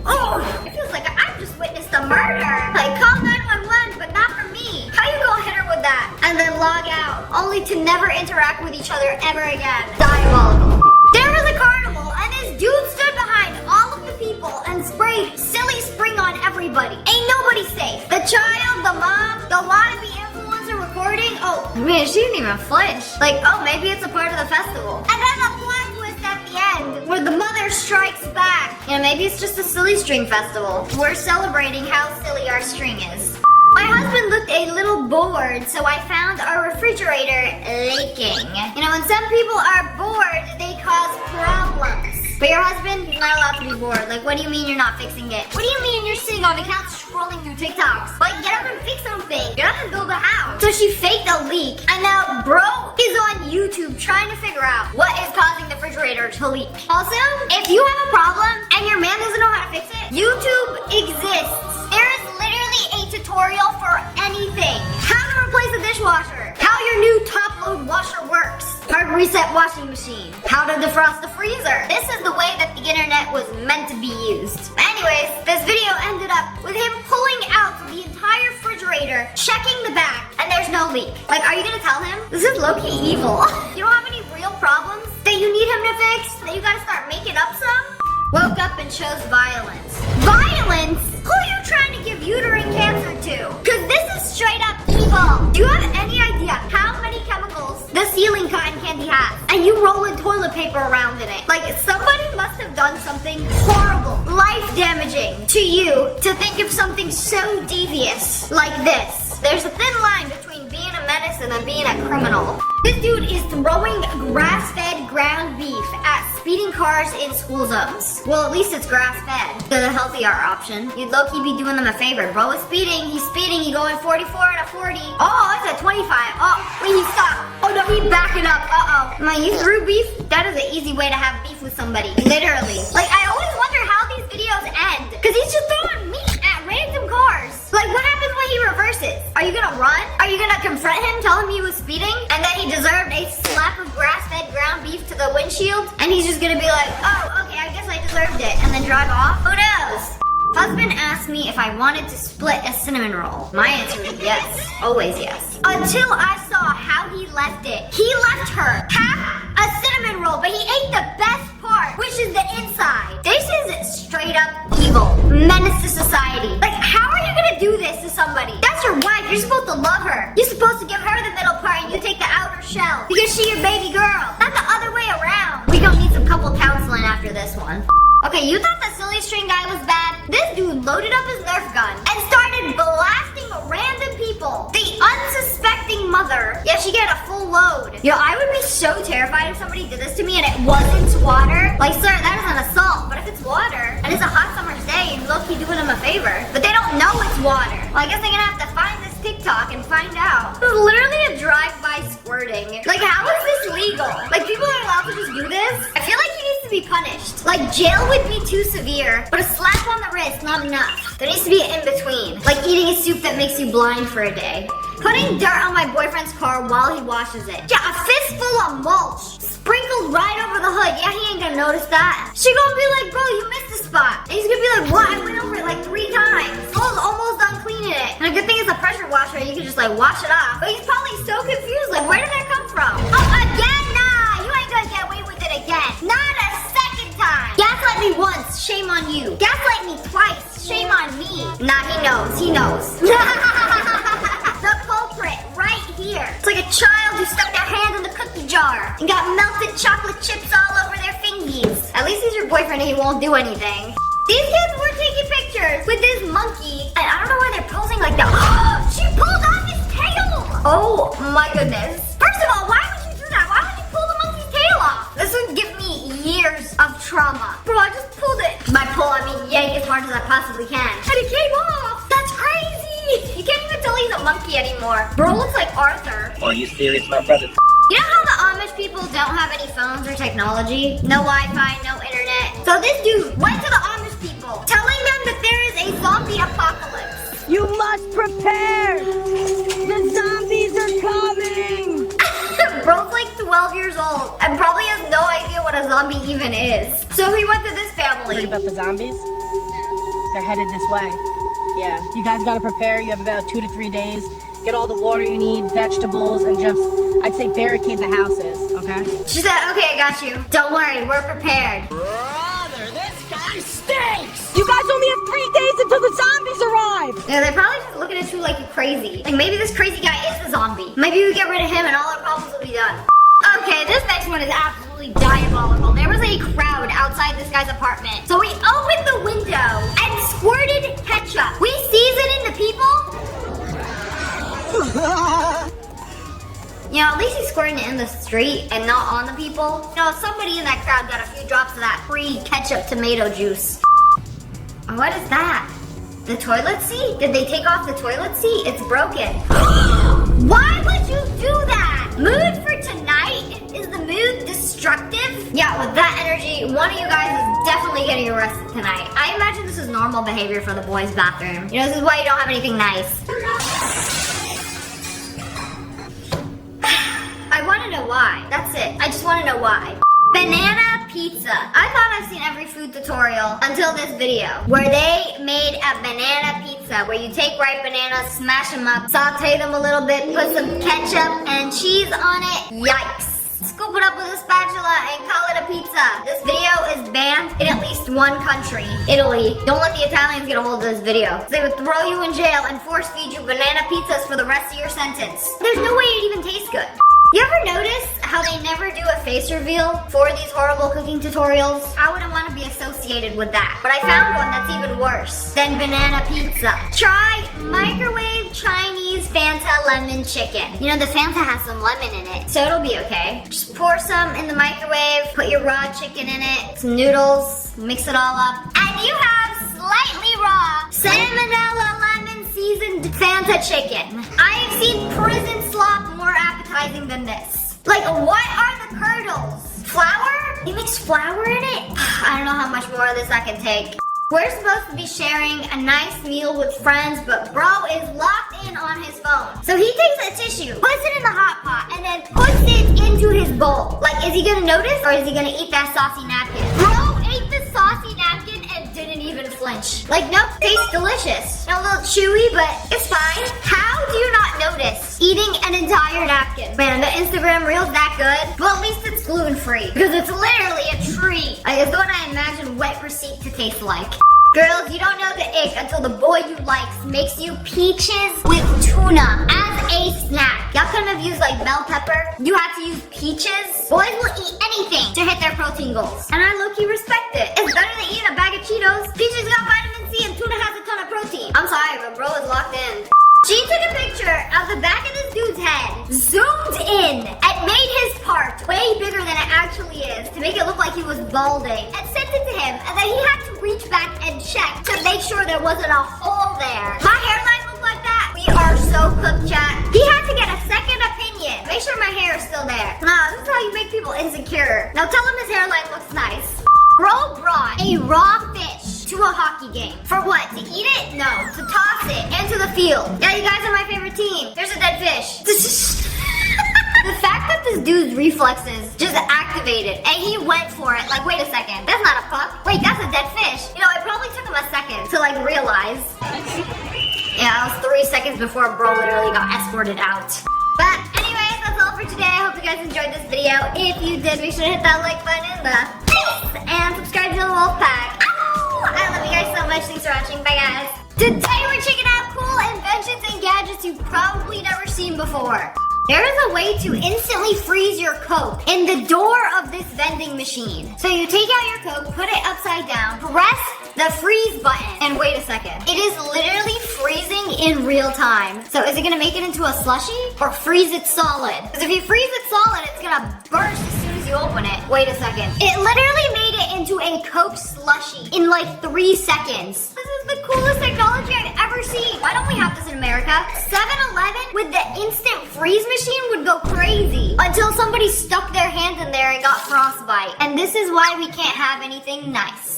Oh, it feels like I've just witnessed a murder. Like, call 911, but not for me. How you gonna hit her with that and then log out, only to never interact with each other ever again? Diabolical. There was a carnival, and this dude stood behind all of the people and sprayed silly spring on everybody. Ain't nobody safe. The child, the mom, the wannabe influencer recording. Oh, man, she didn't even flinch. Like, oh, maybe it's a part of the festival. And then the plot twist at the end, where the mother strikes back. Yeah, maybe it's just a silly string festival. We're celebrating how silly our string is. My husband looked a little bored, so I found our refrigerator leaking. You know, when some people are bored, they cause problems. But your husband, he's not allowed to be bored. Like, what do you mean you're not fixing it? What do you mean you're sitting on the couch scrolling through TikToks? Like, get up and fix something. Get up and build a house. So she faked a leak, and now bro is on YouTube trying to figure out what is causing the refrigerator to leak. Also, if you have a problem and your man doesn't know how to fix it, YouTube exists. There is literally a tutorial for anything. How to replace a dishwasher. How your new top-load washer works. Hard reset washing machine. How to defrost the freezer. This is the way that the internet was meant to be used. Anyways, this video ended up with him pulling out the entire refrigerator, checking the back, and there's no leak. Like, are you gonna tell him? This is low-key evil. You don't have any real problems that you need him to fix? That you gotta start making up some? Woke up and chose violence. Violence? Who are you trying to give uterine cancer to? Cause this is straight up evil. Do you have any idea how many chemicals the ceiling cotton candy has? And you rolling toilet paper around in it. Like, somebody must have done something horrible, life-damaging to you to think of something so devious like this. There's a thin line between being a menace and then being a criminal. This dude is throwing grass-fed ground beef at speeding cars in school zones. Well, at least it's grass-fed. The healthier option. You'd low-key be doing them a favor. Bro is speeding. He's speeding. He going 44 out of 40. Oh, it's at 25. Oh, wait, he stopped. Oh, no, he's backing up. Uh-oh. Man, you threw beef? That is an easy way to have beef with somebody. Literally. Like, I always wonder how these videos end. Because he's just throwing meat at random cars. Like, what happens when he reverses? Are you gonna run? Are you gonna confront him, tell him he was speeding, and that he deserved a slap of grass-fed ground beef to the windshield? And he's just gonna be like, oh, okay, I guess I deserved it, and then drive off? Who knows? Husband asked me if I wanted to split a cinnamon roll. My answer is yes. Always yes. Until I saw how he left it. He left her half a cinnamon roll, but he ate the best part, which is the inside. This is straight up evil. Menace to society. Like, how are you gonna do this to somebody? That's your wife. You're supposed to love her. You're supposed to give her the middle part and you take the outer shell. Because she's your baby girl. Not the other way around. We gonna need some couple counseling after this one. Okay, you thought the silly string guy was bad? This dude loaded up his Nerf gun and started blasting random people. The unsuspecting mother. Yeah, she got a full load. Yo, I would be so terrified if somebody did this to me and it wasn't water. Like, sir, that is an assault. But if it's water and it's a hot summer's day, you low-key doing them a favor. But they don't know it's water. Well, I guess they're gonna have to find this TikTok and find out. This is literally a drive-by squirting. Like, how is this legal? Like, people are allowed to just do this? I feel like he needs to be punished. Like, jail would be too severe, but a slap on the wrist, not enough. There needs to be an in-between. Like eating a soup that makes you blind for a day. Putting dirt on my boyfriend's car while he washes it. Yeah, a fistful of mulch. Sprinkled right over the hood. Yeah, he ain't gonna notice that. She gonna be like, bro, you missed the spot. And he's gonna be like, what? I went over it like 3 times. I was almost done cleaning it. And a good thing it's a pressure washer. You can just like wash it off. But he's probably so confused. Like, where did that come from? Oh, again? Nah, you ain't gonna get away with it again. Not a second time. Gaslight me once, shame on you. Gaslight me twice, shame on me. Nah, he knows. He knows. The culprit right here. It's like a child who stuck their hand in the cookie jar and got melted chocolate chips all over their fingies. At least he's your boyfriend and he won't do anything. These kids were taking pictures with this monkey, and I don't know why they're posing like that. She pulled off his tail. Oh my goodness. First of all, why would you do that? Why would you pull the monkey's tail off? This would give me years of trauma. Bro, I just pulled it. By pull, I mean yank as hard as I possibly can. And it came off. That's crazy. You can't even tell he's a monkey anymore. Bro looks like Arthur. Are you serious, my brother? You know how the Amish people don't have any phones or technology? No Wi-Fi, no internet. So this dude went to the Amish people, telling them that there is a zombie apocalypse. You must prepare! The zombies are coming! Bro's like 12 years old and probably has no idea what a zombie even is. So he went to this family. Heard about the zombies? They're headed this way. Yeah, you guys gotta prepare. You have about 2 to 3 days. Get all the water you need, vegetables, and just, I'd say barricade the houses, okay? She said, okay, I got you. Don't worry, we're prepared. Brother, this guy stinks! You guys only have 3 days until the zombies arrive! Yeah, they're probably just looking at you like you're crazy. Like maybe this crazy guy is the zombie. Maybe we get rid of him and all our problems will be done. Okay, this next one is absolutely diabolical. There was a crowd outside this guy's apartment. So we opened the window and squirted ketchup. We seasoned the people. You know, at least he's squirting it in the street and not on the people. You know, somebody in that crowd got a few drops of that free ketchup tomato juice. What is that? The toilet seat? Did they take off the toilet seat? It's broken. Why would you do that? Mood for tonight? Is the mood destructive? Yeah, with that energy, one of you guys is definitely getting arrested tonight. I imagine this is normal behavior for the boys' bathroom. You know, this is why you don't have anything nice. I want to know why. That's it. I just want to know why. Banana pizza. I thought I've seen every food tutorial until this video where they made a banana pizza where you take ripe bananas, smash them up, saute them a little bit, put some ketchup and cheese on it. Yikes. Scoop it up with a spatula and call it a pizza. This video is banned in at least one country, Italy. Don't let the Italians get a hold of this video. They would throw you in jail and force feed you banana pizzas for the rest of your sentence. There's no way it even tastes good. You ever notice how they never do a face reveal for these horrible cooking tutorials? I wouldn't want to be associated with that. But I found one that's even worse than banana pizza. Try microwave Chinese Fanta lemon chicken. You know, the Fanta has some lemon in it, so it'll be okay. Just pour some in the microwave, put your raw chicken in it, some noodles, mix it all up, and you have slightly raw salmonella lemon seasoned Fanta chicken. I have seen prison slop more appetizing than this. Like, what are the curdles? Flour? You mix flour in it? I don't know how much more of this I can take. We're supposed to be sharing a nice meal with friends, but bro is locked in on his phone. So he takes a tissue, puts it in the hot pot, and then puts it into his bowl. Like, is he gonna notice or is he gonna eat that saucy napkin? Bro ate the saucy napkin and didn't even flinch. Like, nope, tastes delicious. A little chewy, but it's fine. How do you not notice eating an entire napkin? Man, the Instagram reel's that good, but at least it's gluten-free because it's literally a treat. Like, it's what I imagine wet receipt to taste like. Girls, you don't know the ick until the boy you like makes you peaches with tuna as a snack. Y'all couldn't have used like bell pepper. You had to use peaches. Boys will eat anything to hit their protein goals. And I low-key respect it. It's better than eating a bag of Cheetos. Peaches got vitamin C and tuna has a ton of protein. I'm sorry, but bro is locked in. She took a picture of the back of this dude's head, zoomed in, and made his part way bigger than it actually is to make it look like he was balding, and sent it to him, and then he had to reach back and check to make sure there wasn't a hole there. My hairline looked like that. We are so cooked, chat. He had to get a second opinion. Make sure my hair is still there. Nah, this is how you make people insecure. Now tell him his hairline looks nice. Bro brought a raw fish to a hockey game. For what? To eat it? No. To toss it into the field. Yeah, you guys are my favorite team. There's a dead fish. The fact that this dude's reflexes just activated and he went for it, like, wait a second, that's not a fuck. Wait, that's a dead fish. You know, it probably took him a second to like realize. Yeah, it was 3 seconds before bro literally got escorted out. But anyways, that's all for today. I hope you guys enjoyed this video. If you did, make sure to hit that like button in the face and subscribe to the Wolf Pack. I love you guys so much. Thanks for watching. Bye, guys. Today we're checking out cool inventions and gadgets you've probably never seen before. There is a way to instantly freeze your Coke in the door of this vending machine. So you take out your Coke, put it upside down, press the freeze button, and wait a second. It is literally freezing in real time. So is it gonna make it into a slushie or freeze it solid? Because if you freeze it solid, it's gonna burst as soon as you open it. Wait a second. It literally made it into a Coke slushie in like 3 seconds. This is the coolest technology I've ever seen. Why don't we have this in America? 7-Eleven with the instant freeze machine would go crazy until somebody stuck their hand in there and got frostbite. And this is why we can't have anything nice.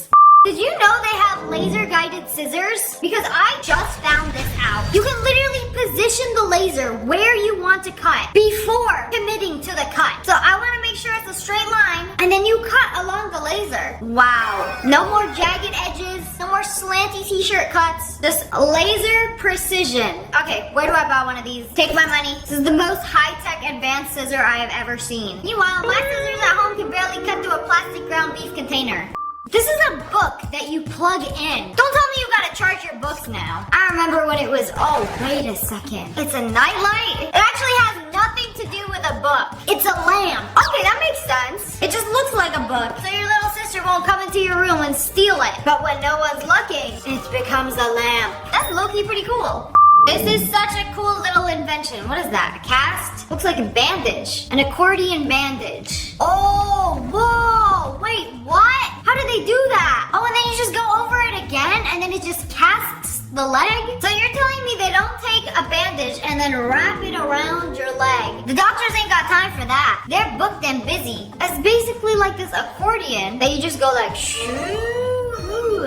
Did you know they have laser guided scissors? Because I just found this out. You can literally position the laser where you want to cut before committing to the cut. So I want to make sure it's a straight line and then you cut along the laser. Wow. No more jagged edges, no more slanty t-shirt cuts, just laser precision. Okay, where do I buy one of these? Take my money. This is the most high-tech advanced scissor I have ever seen. Meanwhile, my scissors at home can barely cut through a plastic ground beef container. This is a book that you plug in. Don't tell me you gotta charge your books now. I remember when it was, oh, wait a second. It's a nightlight? It actually has nothing to do with a book. It's a lamp. Okay, that makes sense. It just looks like a book, so your little sister won't come into your room and steal it. But when no one's looking, it becomes a lamp. That's low-key pretty cool. This is such a cool little invention. What is that? A cast? Looks like a bandage. An accordion bandage. Oh, whoa. Wait, what? How do they do that? Oh, and then you just go over it again and then it just casts the leg? So you're telling me they don't take a bandage and then wrap it around your leg? The doctors ain't got time for that. They're booked and busy. It's basically like this accordion that you just go like shoo.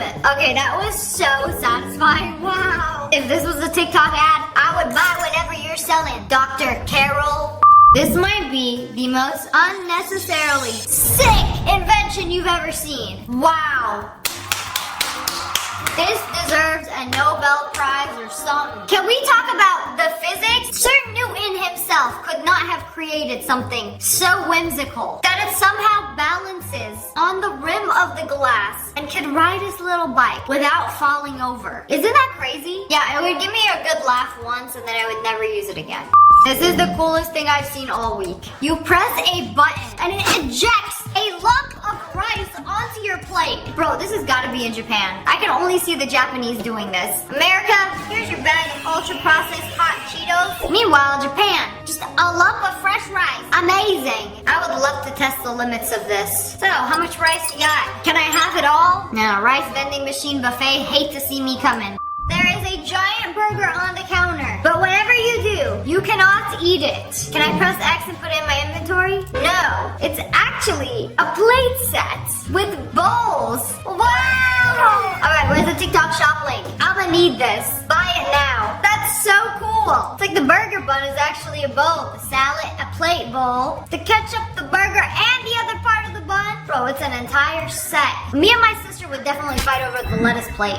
Okay, that was so satisfying. Wow. If this was a TikTok ad, I would buy whatever you're selling, Dr. Carol. This might be the most unnecessarily sick invention you've ever seen. Wow. This deserves a Nobel Prize or something. Can we talk about the physics? Sir Newton himself could not have created something so whimsical that it somehow balances on the rim of the glass and can ride his little bike without falling over. Isn't that crazy? Yeah, it would give me a good laugh once and then I would never use it again. This is the coolest thing I've seen all week. You press a button and it ejects a lump of rice onto your plate. Bro, this has got to be in Japan. I can only see the Japanese doing this. America, here's your bag of ultra-processed hot Cheetos. Meanwhile, Japan, just a lump of fresh rice. Amazing. I would love to test the limits of this. So, how much rice you got? Can I have it all? No, rice vending machine buffet, hate to see me coming. There is a giant burger on the counter, but whatever you do, you cannot eat it. Can I press X and put it in my inventory? No, it's actually a plate set with bowls. Wow! Alright, where's the TikTok shop link? I'ma need this. Buy it now. That's so cool. It's like the burger bun is actually a bowl. The salad, a plate bowl. The ketchup, the burger, and the other part of the bun. Bro, it's an entire set. Me and my sister would definitely fight over the lettuce plate.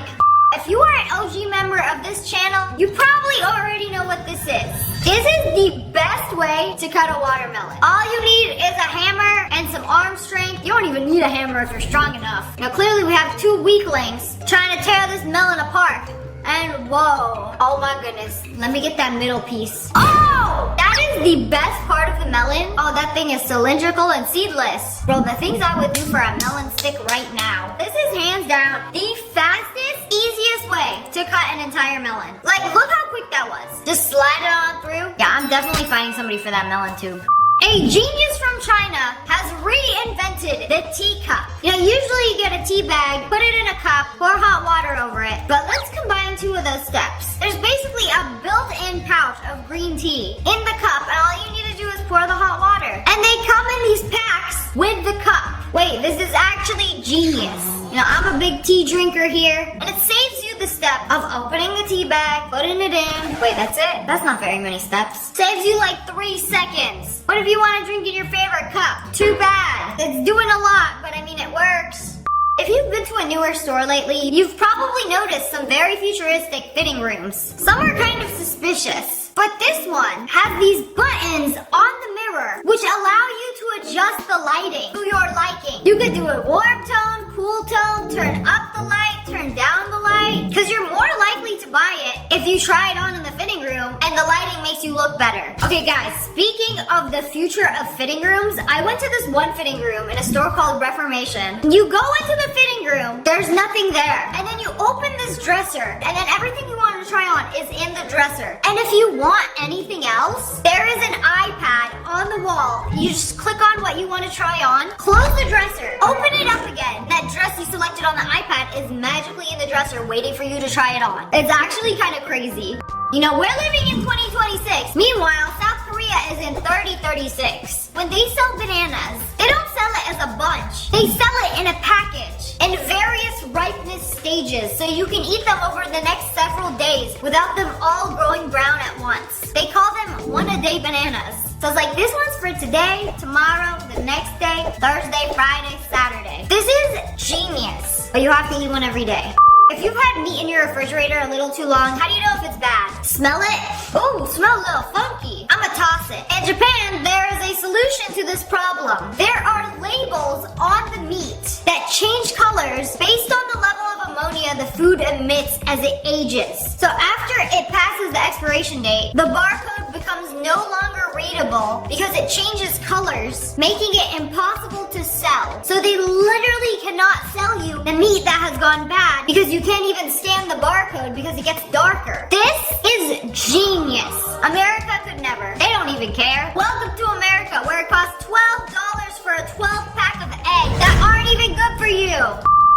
If you are an OG member of this channel, you probably already know what this is. This is the best way to cut a watermelon. All you need is a hammer and some arm strength. You don't even need a hammer if you're strong enough. Now clearly we have two weaklings trying to tear this melon apart. And whoa, oh my goodness. Let me get that middle piece. Oh, that is the best part of the melon. Oh, that thing is cylindrical and seedless. Bro, the things I would do for a melon stick right now. This is hands down the fastest, easiest way to cut an entire melon. Like, look how quick that was. Just slide it on through. Yeah, I'm definitely finding somebody for that melon tube. A genius from China has reinvented the teacup. You know, usually you get a tea bag, put it in a cup, pour hot water over it. But let's combine two of those steps. There's basically a built-in pouch of green tea in the cup, and all you need to do is pour the hot water. And they come in these packs with the cup. Wait, this is actually genius. You know, I'm a big tea drinker here, and it saves you the step of opening the tea bag, putting it in. Wait, that's it? That's not very many steps. Saves you like 3 seconds. What if you want to drink in your favorite cup? Too bad. It's doing a lot, but I mean, it works. If you've been to a newer store lately, you've probably noticed some very futuristic fitting rooms. Some are kind of suspicious, but this one has these buttons on the mirror, which allow you to adjust the lighting to your liking. You could do it warm tone, cool tone, turn up the light, turn down the light, because you're more likely to buy it if you try it on in the fitting room and the lighting makes you look better. Okay guys, speaking of the future of fitting rooms, I went to this one fitting room in a store called Reformation. You go into the fitting room, there's nothing there, and then you open this dresser, and then everything you want to try on is in the dresser. And if you want anything else, there is an iPad on the wall. You just click on what you want to try on, close the dresser, open it up again. That dress you selected on the iPad is magically in the dresser waiting for you to try it on. It's actually kind of crazy. You know, we're living in 2026. Meanwhile, South Korea is in 3036. When they sell bananas, they don't sell it as a bunch. They sell it in a package in various ripeness stages so you can eat them over the next several days without them all growing brown at once. They call them one-a-day bananas. So it's like, this one's for today, tomorrow, the next day, Thursday, Friday, Saturday. This is genius, but you have to eat one every day. If you've had meat in your refrigerator a little too long, how do you know if it's bad? Smell it? Ooh, smells a little funky. I'ma toss it. In Japan, there is a solution to this problem. There are labels on the meat that change colors based on the level of ammonia the food emits as it ages. So after it passes the expiration date, the barcode becomes no longer readable because it changes colors, making it impossible to sell. So they literally cannot sell you the meat that has gone bad because you can't even scan the barcode because it gets darker. This is genius. America could never. They don't even care. Welcome to America, where it costs $12 for a 12-pack of eggs that aren't even good for you.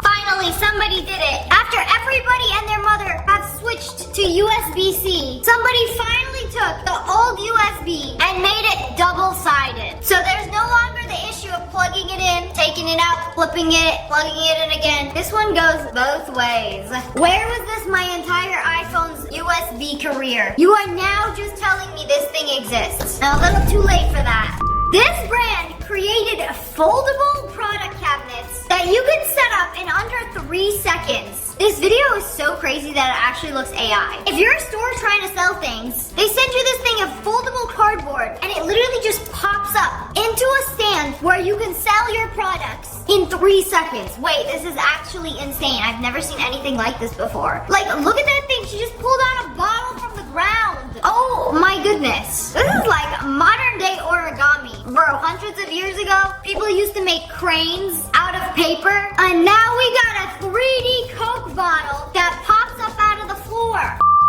Finally, somebody did it. After everybody and their mother have switched to USB-C, somebody finally took the old USB and made it double-sided. So there's no longer the issue of plugging it in, taking it out, flipping it, plugging it in again. This one goes both ways. Where was this my entire iPhone's USB career? You are now just telling me this thing exists. Now, a little too late for that. This brand created foldable product cabinets that you can set up in under 3 seconds. This video is so crazy that it actually looks AI. If you're a store trying to sell things, they send you this thing of foldable cardboard, and it literally just pops up into a stand where you can sell your products in 3 seconds. Wait, this is actually insane. I've never seen anything like this before. Like, look at that thing. She just pulled out a bottle from the ground. Oh my goodness. This is like modern day origami. Bro, hundreds of years ago, people used to make cranes out of paper, and now we got a 3D Coke bottle that pops up out of the floor.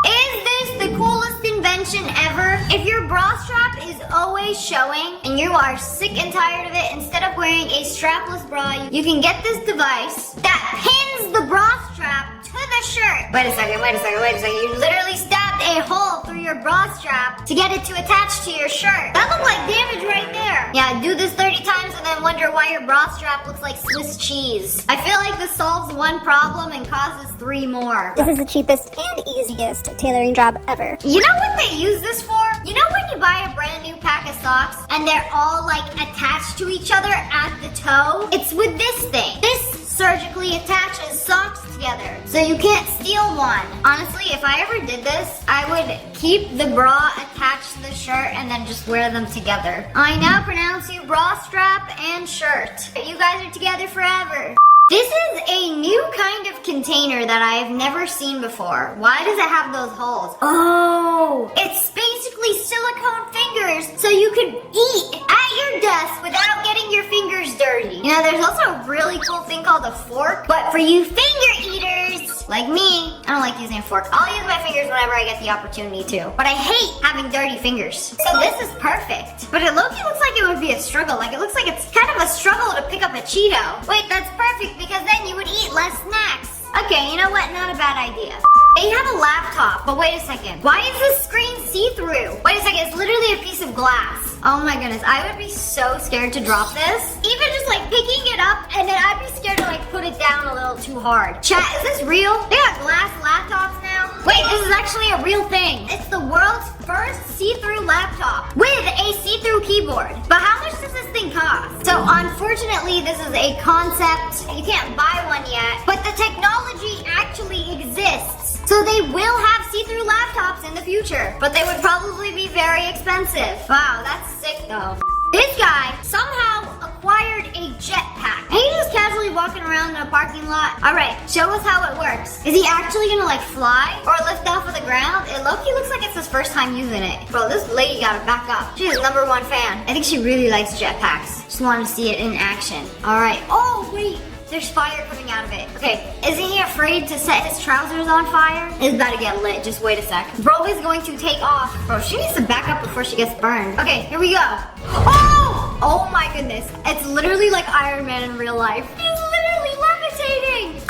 Is this the coolest invention ever? If your bra strap is always showing and you are sick and tired of it, instead of wearing a strapless bra, you can get this device that pins the bra strap to the shirt. Wait a second. You literally stabbed a hole through your bra strap to get it to attach to your shirt. That looked like damage right there. Yeah, do this 30 times and then wonder why your bra strap looks like Swiss cheese. I feel like this solves one problem and causes 3 more. This is the cheapest and easiest tailoring job ever. You know what they use this for? You know when you buy a brand new pack of socks and they're all like attached to each other at the toe? It's with this thing. This surgically attaches socks together, so you can't steal one. Honestly, if I ever did this, I would keep the bra attached to the shirt and then just wear them together. I now pronounce you bra strap and shirt. You guys are together forever. This is a new kind of container that I have never seen before. Why does it have those holes? Oh, it's basically silicone fingers so you could eat at your desk without getting your fingers dirty. You know, there's also a really cool thing called a fork, but for you finger eaters like me, I don't like using a fork. I'll use my fingers whenever I get the opportunity to, but I hate having dirty fingers. So this is perfect. But it looks like it would be a struggle. Like, it looks like it's kind of a struggle to pick up a Cheeto. Wait, that's perfect, because then you would eat less snacks. Okay, you know what? Not a bad idea. They have a laptop, but wait a second. Why is this screen see-through? Wait a second, it's literally a piece of glass. Oh my goodness, I would be so scared to drop this. Even just like picking it up, and then I'd be scared to like put it down a little too hard. Chat, is this real? They got glass laptops now? Wait, this is actually a real thing. It's the world's first see-through laptop with a see-through keyboard. But how much does this thing cost? So unfortunately, this is a concept. You can't buy one yet, but the technology actually exists. So they will have see-through laptops in the future, but they would probably be very expensive. Wow, that's sick though. This guy somehow acquired a jetpack. And he's just casually walking around in a parking lot. All right, show us how it works. Is he actually gonna like fly or lift off of the ground? It low-key looks like it's his first time using it. Bro, this lady gotta back up. She's #1 fan. I think she really likes jetpacks. Just want to see it in action. All right. Oh, wait. There's fire coming out of it. Okay, isn't he afraid to set his trousers on fire? It's about to get lit. Just wait a sec. Bro is going to take off. Bro, she needs to back up before she gets burned. Okay, here we go. Oh! Oh my goodness. It's literally like Iron Man in real life. He's literally levitating.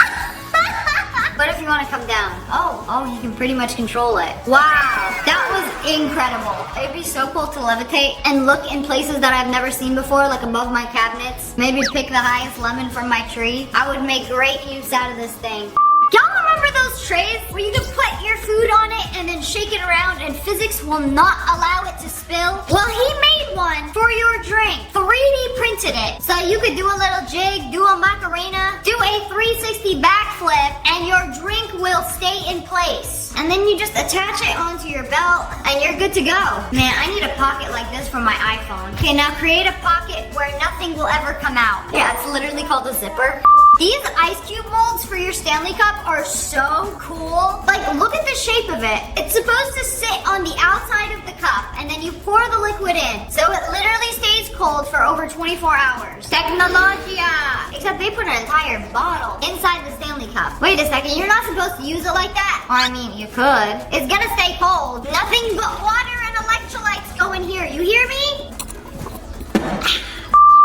But if you want to come down, oh, you can pretty much control it. Wow, that was incredible. It'd be so cool to levitate and look in places that I've never seen before, like above my cabinets. Maybe pick the highest lemon from my tree. I would make great use out of this thing. Y'all remember those trays where you can put your food on it and then shake it around and physics will not allow it to spill? Well, he made one for your drink. 3D printed it. So you could do a little jig, do a Macarena, do a 360 backflip, and your drink will stay in place. And then you just attach it onto your belt and you're good to go. Man, I need a pocket like this for my iPhone. Okay, now create a pocket where nothing will ever come out. Yeah, it's literally called a zipper. These ice cube molds for your Stanley Cup are so cool. Like, look at the shape of it. It's supposed to sit on the outside of the cup, and then you pour the liquid in. So it literally stays cold for over 24 hours. Technologia! Except they put an entire bottle inside the Stanley Cup. Wait a second, you're not supposed to use it like that? Or I mean, you could. It's gonna stay cold. Nothing but water and electrolytes go in here. You hear me?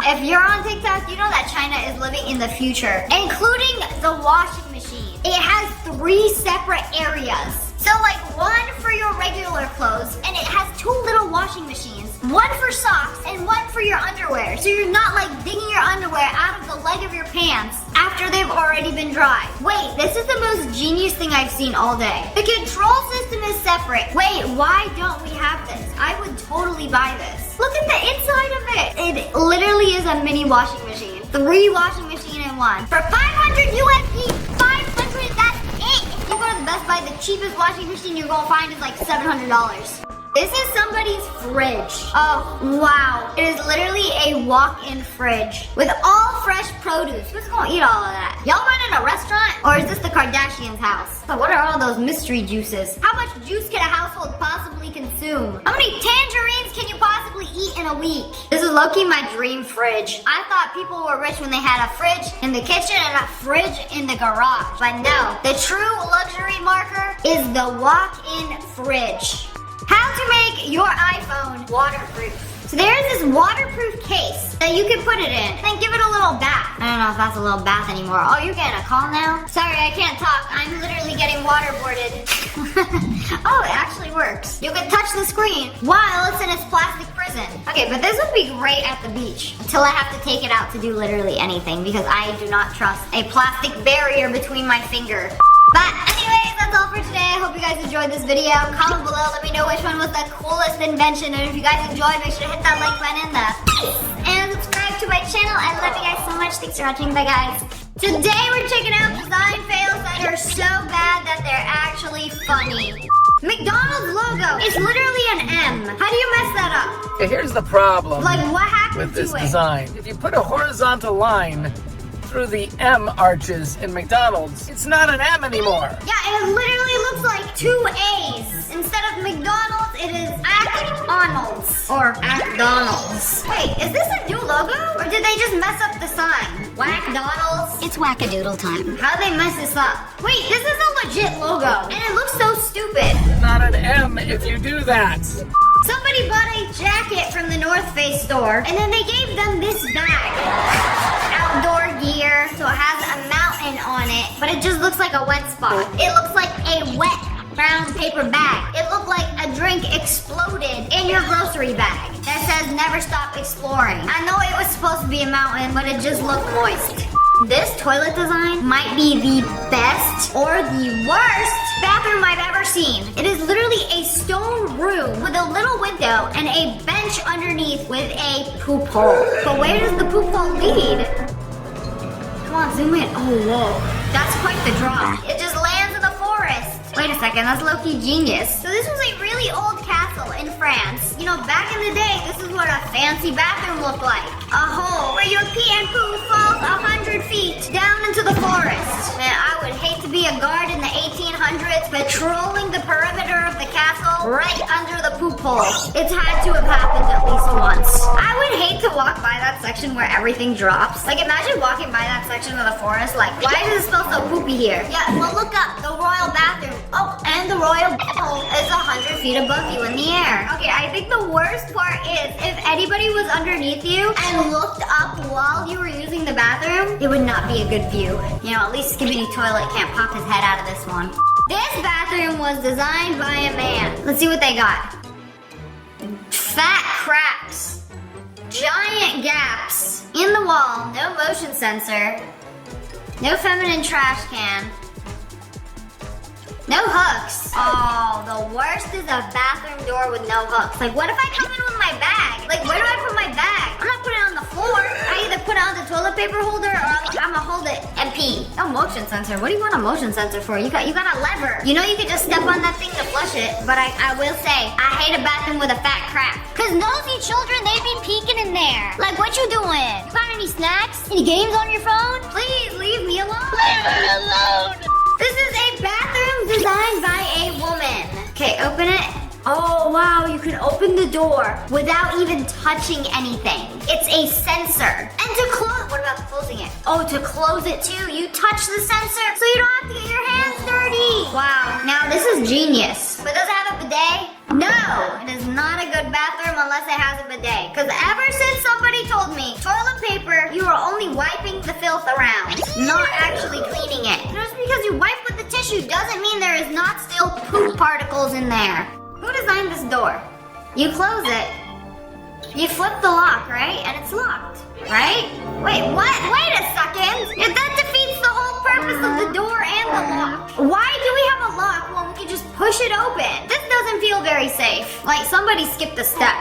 If you're on TikTok, you know that China is living in the future, including the washing machine. It has 3 separate areas. So like one for your regular clothes, and it has 2 little washing machines. One for socks and one for your underwear. So you're not like digging your underwear out of the leg of your pants after they've already been dry. Wait, this is the most genius thing I've seen all day. The control system is separate. Wait, why don't we have this? I would totally buy this. Look at the inside of it. It literally is a mini washing machine. 3 washing machine in one. For 500 USD, 500, that's it. If you go to the Best Buy, the cheapest washing machine you're gonna find is like $700. This is somebody's fridge. Oh, wow. It is literally a walk-in fridge with all fresh produce. Who's gonna eat all of that? Y'all running a restaurant? Or is this the Kardashians' house? So what are all those mystery juices? How much juice can a household possibly consume? How many tangerines can you possibly eat in a week? This is low-key my dream fridge. I thought people were rich when they had a fridge in the kitchen and a fridge in the garage. But no, the true luxury marker is the walk-in fridge. How to make your iPhone waterproof. So there's this waterproof case that you can put it in. Then give it a little bath. I don't know if that's a little bath anymore. Oh, you're getting a call now? Sorry, I can't talk. I'm literally getting waterboarded. Oh, it actually works. You can touch the screen while it's in its plastic prison. Okay, but this would be great at the beach until I have to take it out to do literally anything because I do not trust a plastic barrier between my finger. But anyways, that's all for today. I hope you guys enjoyed this video. Comment below, let me know which one was the coolest invention. And if you guys enjoyed, make sure to hit that like button in the face. And subscribe to my channel. I love you guys so much. Thanks for watching. Bye, guys. Today we're checking out design fails that are so bad that they're actually funny. McDonald's logo is literally an M. How do you mess that up? Okay, here's the problem Like, what happened with this to it? design. If you put a horizontal line through the M arches in McDonald's, it's not an M anymore. Yeah, it literally looks like two A's. Instead of McDonald's, it is Ack-Donald's. Or Ack-Donald's. Wait, is this a new logo? Or did they just mess up the sign? Whack-Donald's? It's wackadoodle time. How'd they mess this up? Wait, this is a legit logo. And it looks so stupid. Not an M if you do that. Somebody bought a jacket from the North Face store, and then they gave them this bag. Outdoor gear, so it has a mountain on it, but it just looks like a wet spot. It looks like a wet brown paper bag. It looked like a drink exploded in your grocery bag that says never stop exploring. I know it was supposed to be a mountain, but it just looked moist. This toilet design might be the best or the worst bathroom I've ever seen. It is literally a stone room with a little window and a bench underneath with a poop hole. But where does the poop hole lead? Come on, zoom in. Oh, whoa. That's quite the drop. It just lands in the forest. Wait a second, that's low-key genius. So this was a really old castle in France. You know, back in the day, this is what a fancy bathroom looked like. A hole where your pee and poo falls 100 feet down into the forest. Man, I would hate to be a guard in the 1800s patrolling the perimeter of the castle right under the poop hole. It's had to have happened at least once. I would hate to walk by that section where everything drops. Like, imagine walking by that section of the forest, like, why does it smell so poopy here? Yeah, well, look up, the royal bathroom. Oh, and the royal hole is 100 feet above you in the air. Okay, I think the worst part is if anybody was underneath you and looked up while you were using the bathroom, it would not be a good view. You know, at least Skibbity Toilet can't pop his head out of this one. This bathroom was designed by a man. Let's see what they got. Fat cracks. Giant gaps in the wall. No motion sensor. No feminine trash can. No hooks. Oh, the worst is a bathroom door with no hooks. Like, what if I come in with my bag? Like, where do I put my bag? I'm not putting it on the floor. I either put it on the toilet paper holder or I'm gonna hold it and pee. No motion sensor. What do you want a motion sensor for? You got a lever. You know you could just step on that thing to flush it. But I will say, I hate a bathroom with a fat crack. Cause nosy children, they be peeking in there. Like, what you doing? You got any snacks? Any games on your phone? Please leave me alone. Leave me alone. This is a bathroom designed by a woman. Okay, open it. Oh, wow, you can open the door without even touching anything. It's a sensor. And to close, what about closing it? Oh, to close it too, you touch the sensor so you don't have to get your hands dirty. Wow, now this is genius. But does it have a bidet? No, it is not a good bathroom unless it has a bidet. Because ever since somebody told me, toilet paper, you are only wiping the filth around, not actually cleaning it. Just because you wipe with the tissue doesn't mean there is not still poop particles in there. Who designed this door? You close it, you flip the lock, right? And it's locked, right? Wait, what? Wait a second. Yeah, that defeats the whole purpose of the door and the lock. Why do we have a lock when we can just push it open? This doesn't feel very safe. Like somebody skipped a step.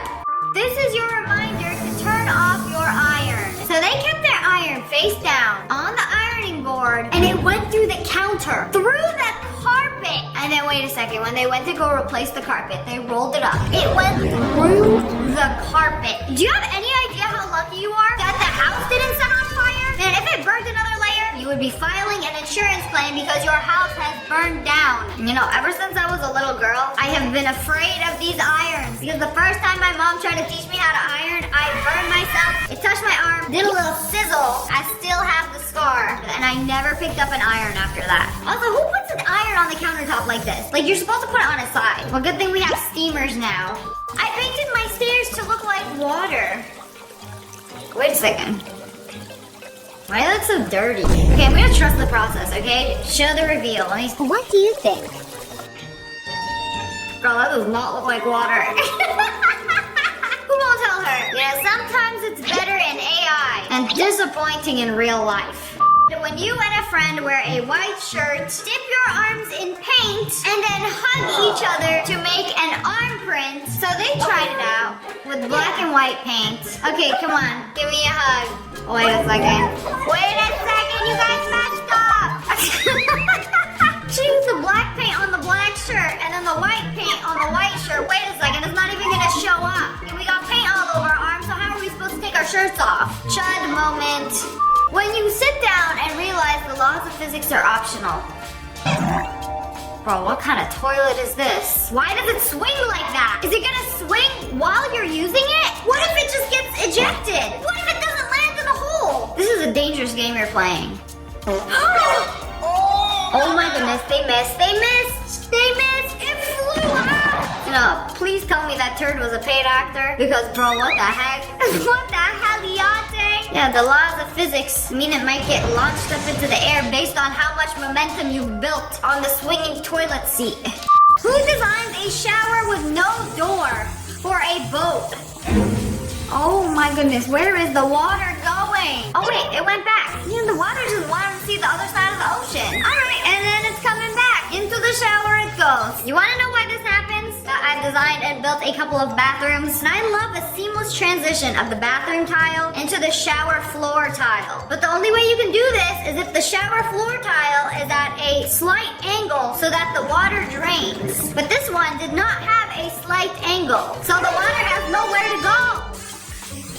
This is your reminder to turn off your iron. So they kept their iron face down on the ironing board and it went through the counter, through the carpet. And then wait a second, when they went to go replace the carpet, they rolled it up. It went through the carpet. Do you have any idea how lucky you are that the house didn't set on fire? Man, if it burned another layer, you would be filing an insurance claim because your house has burned down. And you know, ever since I was a little girl, I have been afraid of these irons because the first time my mom tried to teach me how to iron, I burned myself. It touched my arm, did a little sizzle. I still have the scar, and I never picked up an iron after that. Also, who puts an iron on the countertop like this? Like, you're supposed to put it on its side. Well, good thing we have steamers now. I painted my stairs to look like water. Wait a second. Why do they look so dirty? Okay, I'm gonna trust the process, okay? Show the reveal. What do you think? Girl, that does not look like water. Who won't tell her? You know, sometimes it's better in AI and disappointing in real life. When when you and a friend wear a white shirt, dip your arms in paint, and then hug each other to make an arm print. So they tried it out with black and white paint. Okay, come on, give me a hug. Wait a second. Wait a second, you guys messed up. She used the black paint on the black shirt and then the white paint on the white shirt. Wait a second, it's not even gonna show up. And we got paint all over our arms, so how are we supposed to take our shirts off? Chud moment. When you sit down and realize the laws of physics are optional. Bro, what kind of toilet is this? Why does it swing like that? Is it gonna swing while you're using it? What if it just gets ejected? What if it doesn't land in the hole? This is a dangerous game you're playing. Oh my goodness, they missed, they missed, they missed, it flew out! No, please tell me that turd was a paid actor, because bro, what the heck? What the heliate? Yeah, the laws of physics mean it might get launched up into the air based on how much momentum you've built on the swinging toilet seat. Who designed a shower with no door for a boat? Oh my goodness, where is the water going? Oh wait, it went back. You know, the water just wanted to see the other side of the ocean. Alright, and then it's coming back. Into the shower it goes. You wanna know why this happens? I've designed and built a couple of bathrooms, and I love the seamless transition of the bathroom tile into the shower floor tile. But the only way you can do this is if the shower floor tile is at a slight angle so that the water drains. But this one did not have a slight angle, so the water has nowhere to go.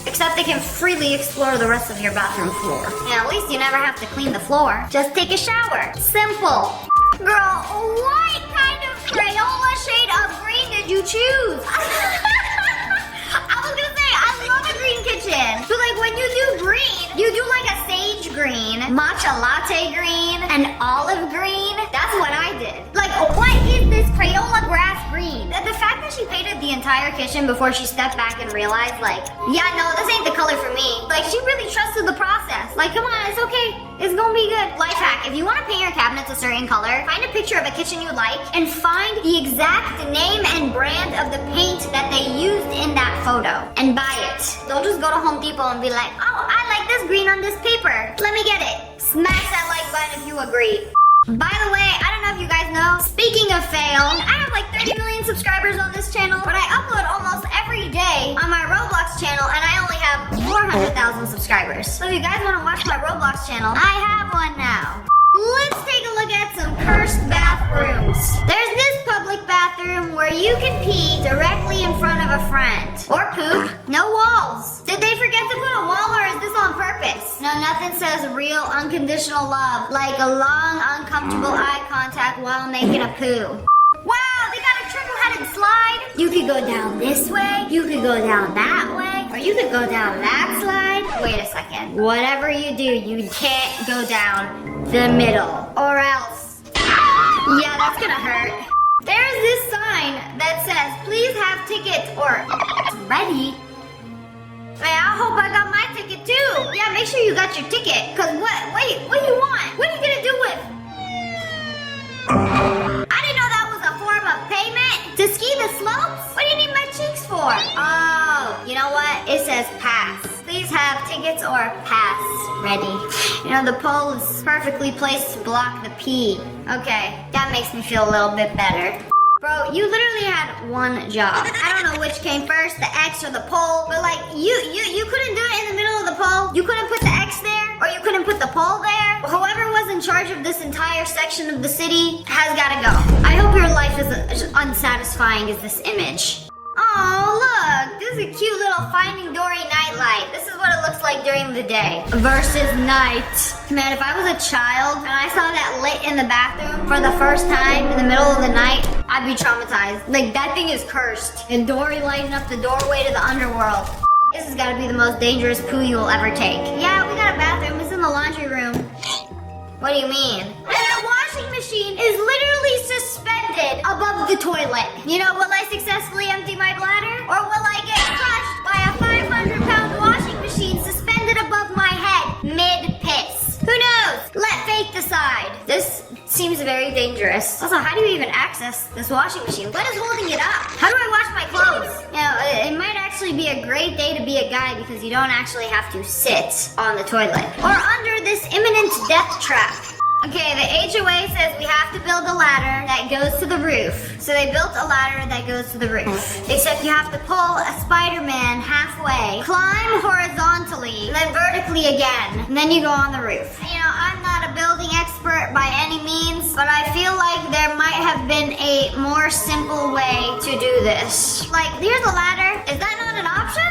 Except they can freely explore the rest of your bathroom floor. Yeah, at least you never have to clean the floor. Just take a shower. Simple. Girl, what kind of Crayola shade of green did you choose? I was gonna say, I love a green kitchen. But like when you do green, you do like a sage green, matcha latte green, and olive green. That's what I did. Like, what is this Crayola grass green? The fact that she painted the entire kitchen before she stepped back and realized, like, yeah, no, this ain't the color for me. Like, she really trusted the process. Like, come on, it's okay. It's gonna be good. Life hack, if you want to paint your cabinets a certain color, find a picture of a kitchen you like and find the exact name and brand of the paint that they used in that photo and buy it. Don't just go to Home Depot and be like, oh, I like this green on this paper. Let me get it. Smash that like button if you agree. By the way, I don't know if you guys know, speaking of fail, I have like 30 million subscribers on this channel, but I upload almost every day on my Roblox channel, and I only have 400,000 subscribers. So if you guys want to watch my Roblox channel, I have one now. Let's take a look at some cursed bathrooms. There's this public bathroom where you can pee directly in front of a friend. Or poop. No walls. Did they forget to put a wall, or is this on purpose? No, nothing says real unconditional love like a long, uncomfortable eye contact while making a poo. Wow, they got a triple-headed slide. You could go down this way, you could go down that way, or you could go down that slide. Wait a second. Whatever you do, you can't go down the middle, or else. Yeah, that's gonna hurt. There's this sign that says, please have tickets or ready. Man, I hope I got my ticket too. Yeah, make sure you got your ticket. Cause what do you want? What are you gonna do with? I didn't know that was a form of payment. To ski the slopes? What do you need my cheeks for? Oh, you know what? It says pass. Please have tickets or pass ready. You know, the pole is perfectly placed to block the pee. Okay, that makes me feel a little bit better. Bro, you literally had one job. I don't know which came first, the X or the pole, but like, you couldn't do it in the middle of the pole. You couldn't put the X there, or you couldn't put the pole there. Whoever was in charge of this entire section of the city has gotta go. I hope your life is as unsatisfying as this image. Oh, look, this is a cute little Finding Dory nightlight. This is what it looks like during the day versus night. Man, if I was a child and I saw that lit in the bathroom for the first time in the middle of the night, I'd be traumatized. Like, that thing is cursed. And Dory lighting up the doorway to the underworld. This has got to be the most dangerous poo you will ever take. Yeah, we got a bathroom. It's in the laundry room. What do you mean? And the washing machine is literally suspended above the toilet. You know, will I successfully empty my bladder? Or will I get crushed by a 500-pound washing machine suspended above my head mid-piss? Who knows? Let fate decide. This seems is very dangerous. Also, how do you even access this washing machine? What is holding it up? How do I wash my clothes? You know, it might actually be a great day to be a guy because you don't actually have to sit on the toilet or under this imminent death trap. Okay, the HOA says we have to build a ladder that goes to the roof. So they built a ladder that goes to the roof. Except you have to pull a Spider-Man halfway, climb horizontally, and then vertically again. And then you go on the roof. You know, I'm not a building expert by any means, but I feel like there might have been a more simple way to do this. Like, here's a ladder. Is that not an option?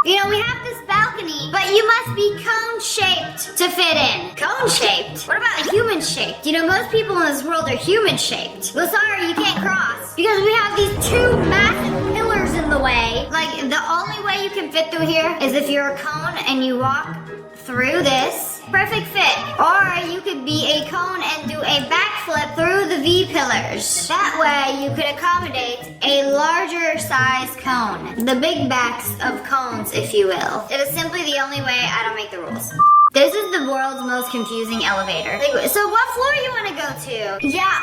You know, we have this balcony, but you must be cone-shaped to fit in. Cone-shaped? What about human-shaped? You know, most people in this world are human-shaped. Well, sorry, you can't cross. Because we have these two massive pillars in the way. Like, the only way you can fit through here is if you're a cone and you walk through this. Perfect fit. Or you could be a cone and do a backflip through the V pillars. That way you could accommodate a larger size cone. The big backs of cones, if you will. It is simply the only way. I don't make the rules. This is the world's most confusing elevator. Like, so what floor you want to go to? Yeah,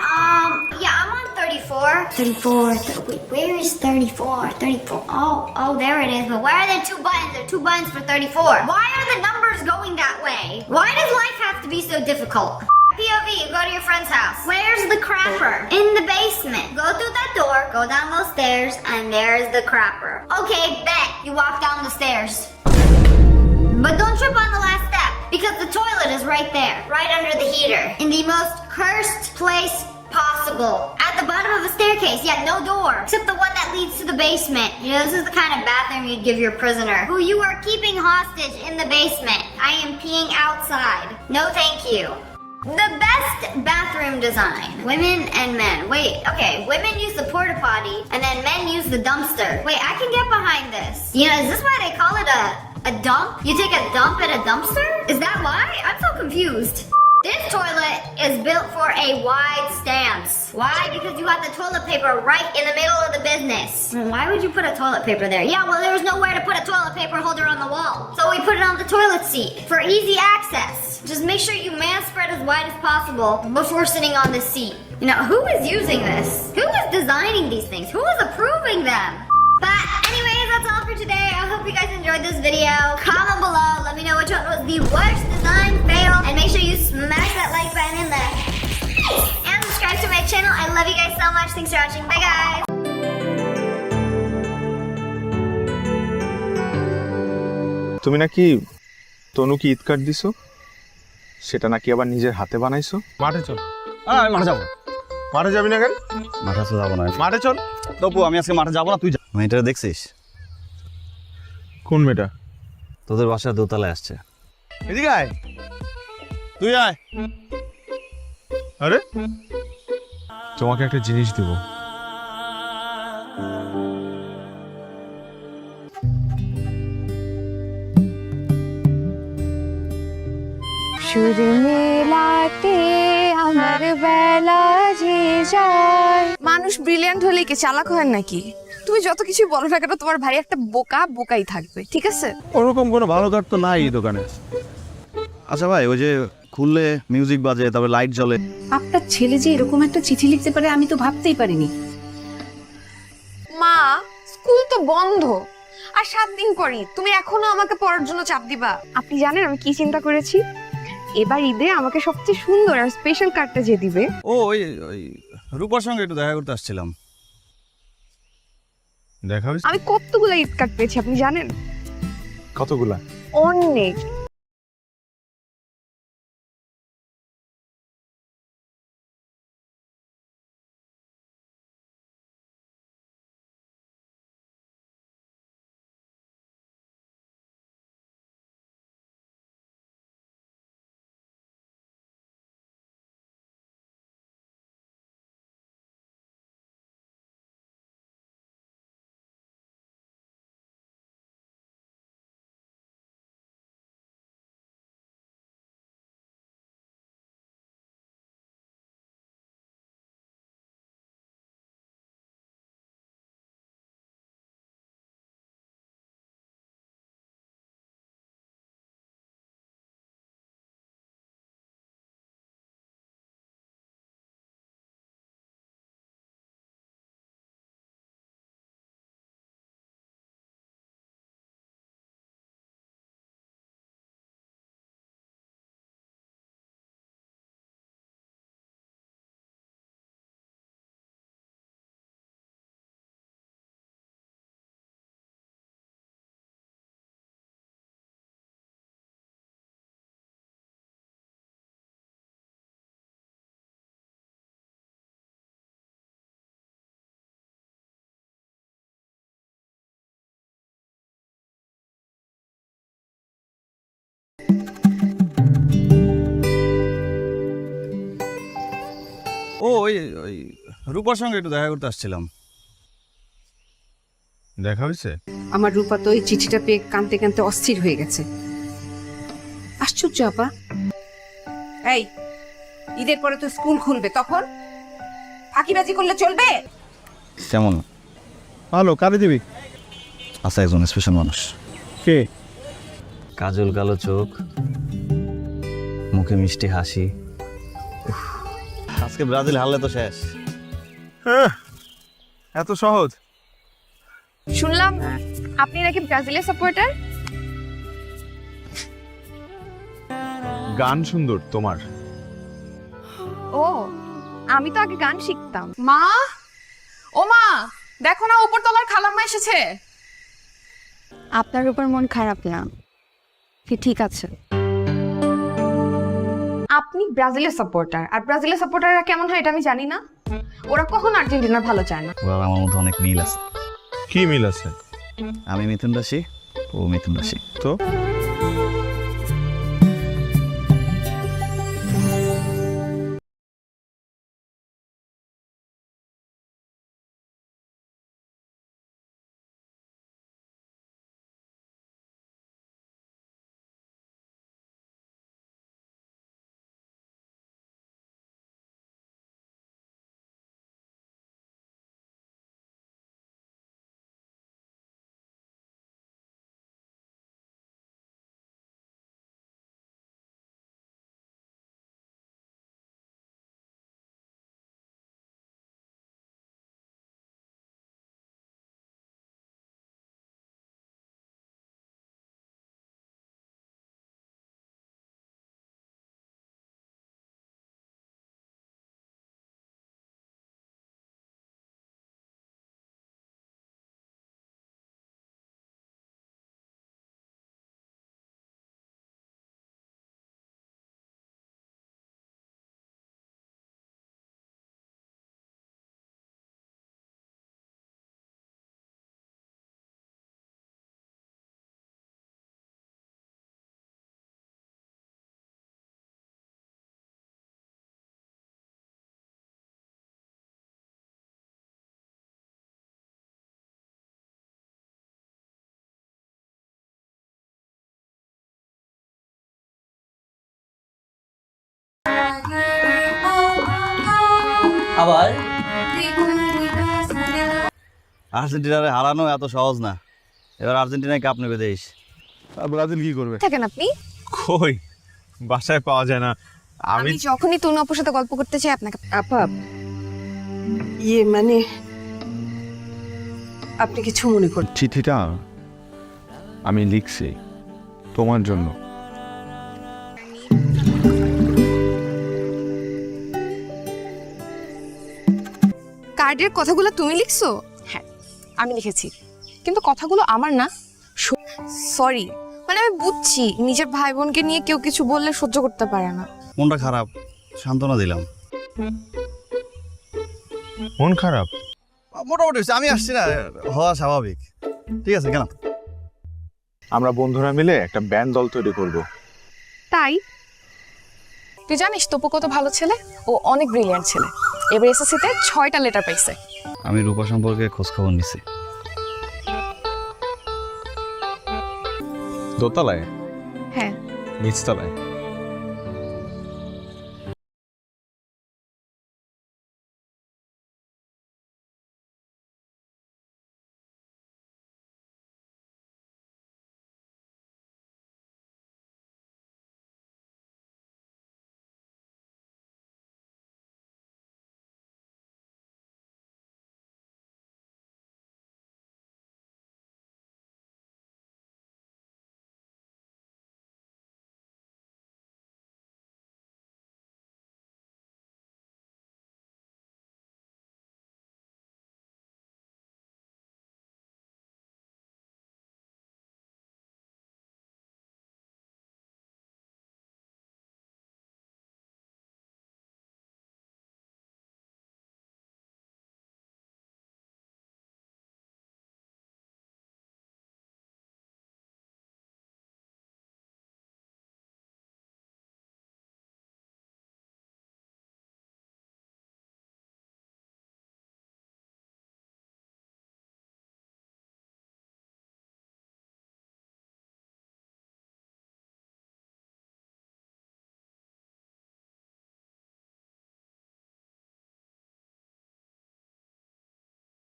I'm on 34. 34, wait, where is 34? 34, oh, there it is. But why are there two buttons? There are two buttons for 34. Why are the numbers going that way? Why does life have to be so difficult? POV, you go to your friend's house. Where's the crapper? In the basement. Go through that door, go down those stairs, and there's the crapper. Okay, bet. You walk down the stairs. But don't trip on the last step, because the toilet is right there, right under the heater, in the most cursed place possible. At the bottom of a staircase, yeah, no door, except the one that leads to the basement. You know, this is the kind of bathroom you'd give your prisoner, who you are keeping hostage in the basement. I am peeing outside. No thank you. The best bathroom design. Women and men. Wait, okay, women use the porta potty, and then men use the dumpster. Wait, I can get behind this. You know, is this why they call it a dump? You take a dump at a dumpster? Is that why? I'm so confused. This toilet is built for a wide stance. Why? Because you got the toilet paper right in the middle of the business. Why would you put a toilet paper there? Yeah, well, there was nowhere to put a toilet paper holder on the wall. So we put it on the toilet seat for easy access. Just make sure you man spread as wide as possible before sitting on this seat. You know, who is using this? Who is designing these things? Who is approving them? But anyways, that's all for today. I hope you guys enjoyed this video. Comment below. Let me know which one was the worst design fail. And make sure you smash that like button in there. And subscribe to my channel. I love you guys so much. Thanks for watching. Bye, guys. তুমি নাকি তনুকে Eid card দিছো? সেটা নাকি আবার নিজের হাতে বানাইছো? মাঠে চল। আমি মাঠে যাবো। মাঠে যাবি না কেন? মাঠে তো যাবো না। মাঠে চল। তবু আমি আজকে মাঠে যাবো না, তুই যা। মেয়েটা দেখছিস? কোন মেয়েটা? তোদের বাসার দোতলায় আসছে। এদিকে আয়। তুই আয়। আরে তোমাকে একটা জিনিস দেব। সুর মেলাতে আমার বেলা যে যায়। মানুষ ব্রিলিয়ান্ট হলে কি চালাক হয় নাকি? তুমি যত কিছু বলো না কেন, তোমার ভাই একটা বোকাই থাকবে, ঠিক আছে? ওরকম কোনো ভালো কার্ড তো নাই এই দোকানে। আচ্ছা ভাই, ওই যে খুললে মিউজিক বাজে, তবে লাইট জ্বলে। আপনার ছেলে যে এরকম একটা চিঠি লিখতে পারে আমি তো ভাবতেই পারিনি। মা, স্কুল তো বন্ধ আর 7 দিন পরই তুমি এখনো আমাকে পড়ার জন্য চাপ দিবা? আপনি জানেন আমি কি চিন্তা করেছি? এবার ঈদে আমাকে সবচেয়ে সুন্দর আর স্পেশাল কার্ডটা যে দিবে। ও ওই রূপার সঙ্গে একটু দেখা করতে আসছিলাম। দেখা হয়েছে? আমি কতগুলো ঈদ কার্ড পেয়েছি আপনি জানেন? কতগুলা? অনেক। ওই ওই রূপার সঙ্গে একটু দেখা করতে আসছিলাম। দেখা হয়েছে? আমার রূপা তো ওই চিঠিটা পেয়ে কাঁদতে কাঁদতে অস্থির হয়ে গেছে। আশ্চর্য আপা। এই, ঈদের পরে তো স্কুল খুলবে, তখন ফাঁকিবাজি করলে চলবে? কেমন? ভালো। কারে দিবি? আচ্ছা, একজন স্পেশাল মানুষ। কে? কাজল কালো চোখ, মুখে মিষ্টি হাসি। আজকে ব্রাজিল হারলে তো শেষ। এত সহজ? শুনলাম আপনি নাকি ব্রাজিলের সাপোর্টার। গান সুন্দর তোমার। ও, আমি তো আগে গান শিখতাম। মা, ও মা, দেখো না উপরতলার খালাম্মা এসেছে। আপনার উপর মন খারাপ না, কি ঠিক আছে? আপনি ব্রাজিলের সাপোর্টার, আর ব্রাজিলের সাপোর্টাররা কেমন হয় এটা আমি জানি না। ওরা কখন আর্জেন্টিনার ভালো চায় না। ওরা আমার মধ্যে অনেক মিল আছে। কি মিল আছে? আমি মিথুন রাশি, ও মিথুন রাশি। তো আবার আর্জেন্টিনারে হারানো এত সহজ না। এবার আর্জেন্টিনায় কাপ নেবে দেশ। আর ব্রাজিল কি করবে? থাকেন আপনি। কই, বাসায় পাওয়া যায় না। আমি যখনই তনু আপুর সাথে গল্প করতে চাই আপনাকে। আপা, মানে আপনি কিছু মনে করেন? চিঠিটা আমি লিখছি তোমার জন্য। কার্ডের কথাগুলো তুমি লিখছো? হ্যাঁ, আমি লিখেছি, কিন্তু কথাগুলো আমার না। সরি, মানে আমি বুঝছি নিজের ভাই বোনকে নিয়ে কেউ কিছু বললে সহ্য করতে পারে না। মনটা খারাপ, সান্ত্বনা দিলাম। মন খারাপ? মোটামুটি হচ্ছে, আমি আসছি না, হওয়া স্বাভাবিক। ঠিক আছে, কেন? আমরা বন্ধুরা মিলে একটা ব্যান্ড দল তৈরি করব। তাই? তুই জানিস তপু কত ভালো ছেলে, ও অনেক ব্রিলিয়ান্ট ছেলে। এবার এসএসসিতে 6টা লেটার পাইছে। আমি রূপা সম্পর্কে খোঁজ খবর নিছি। দোতলায়? হ্যাঁ। নিচতলায়?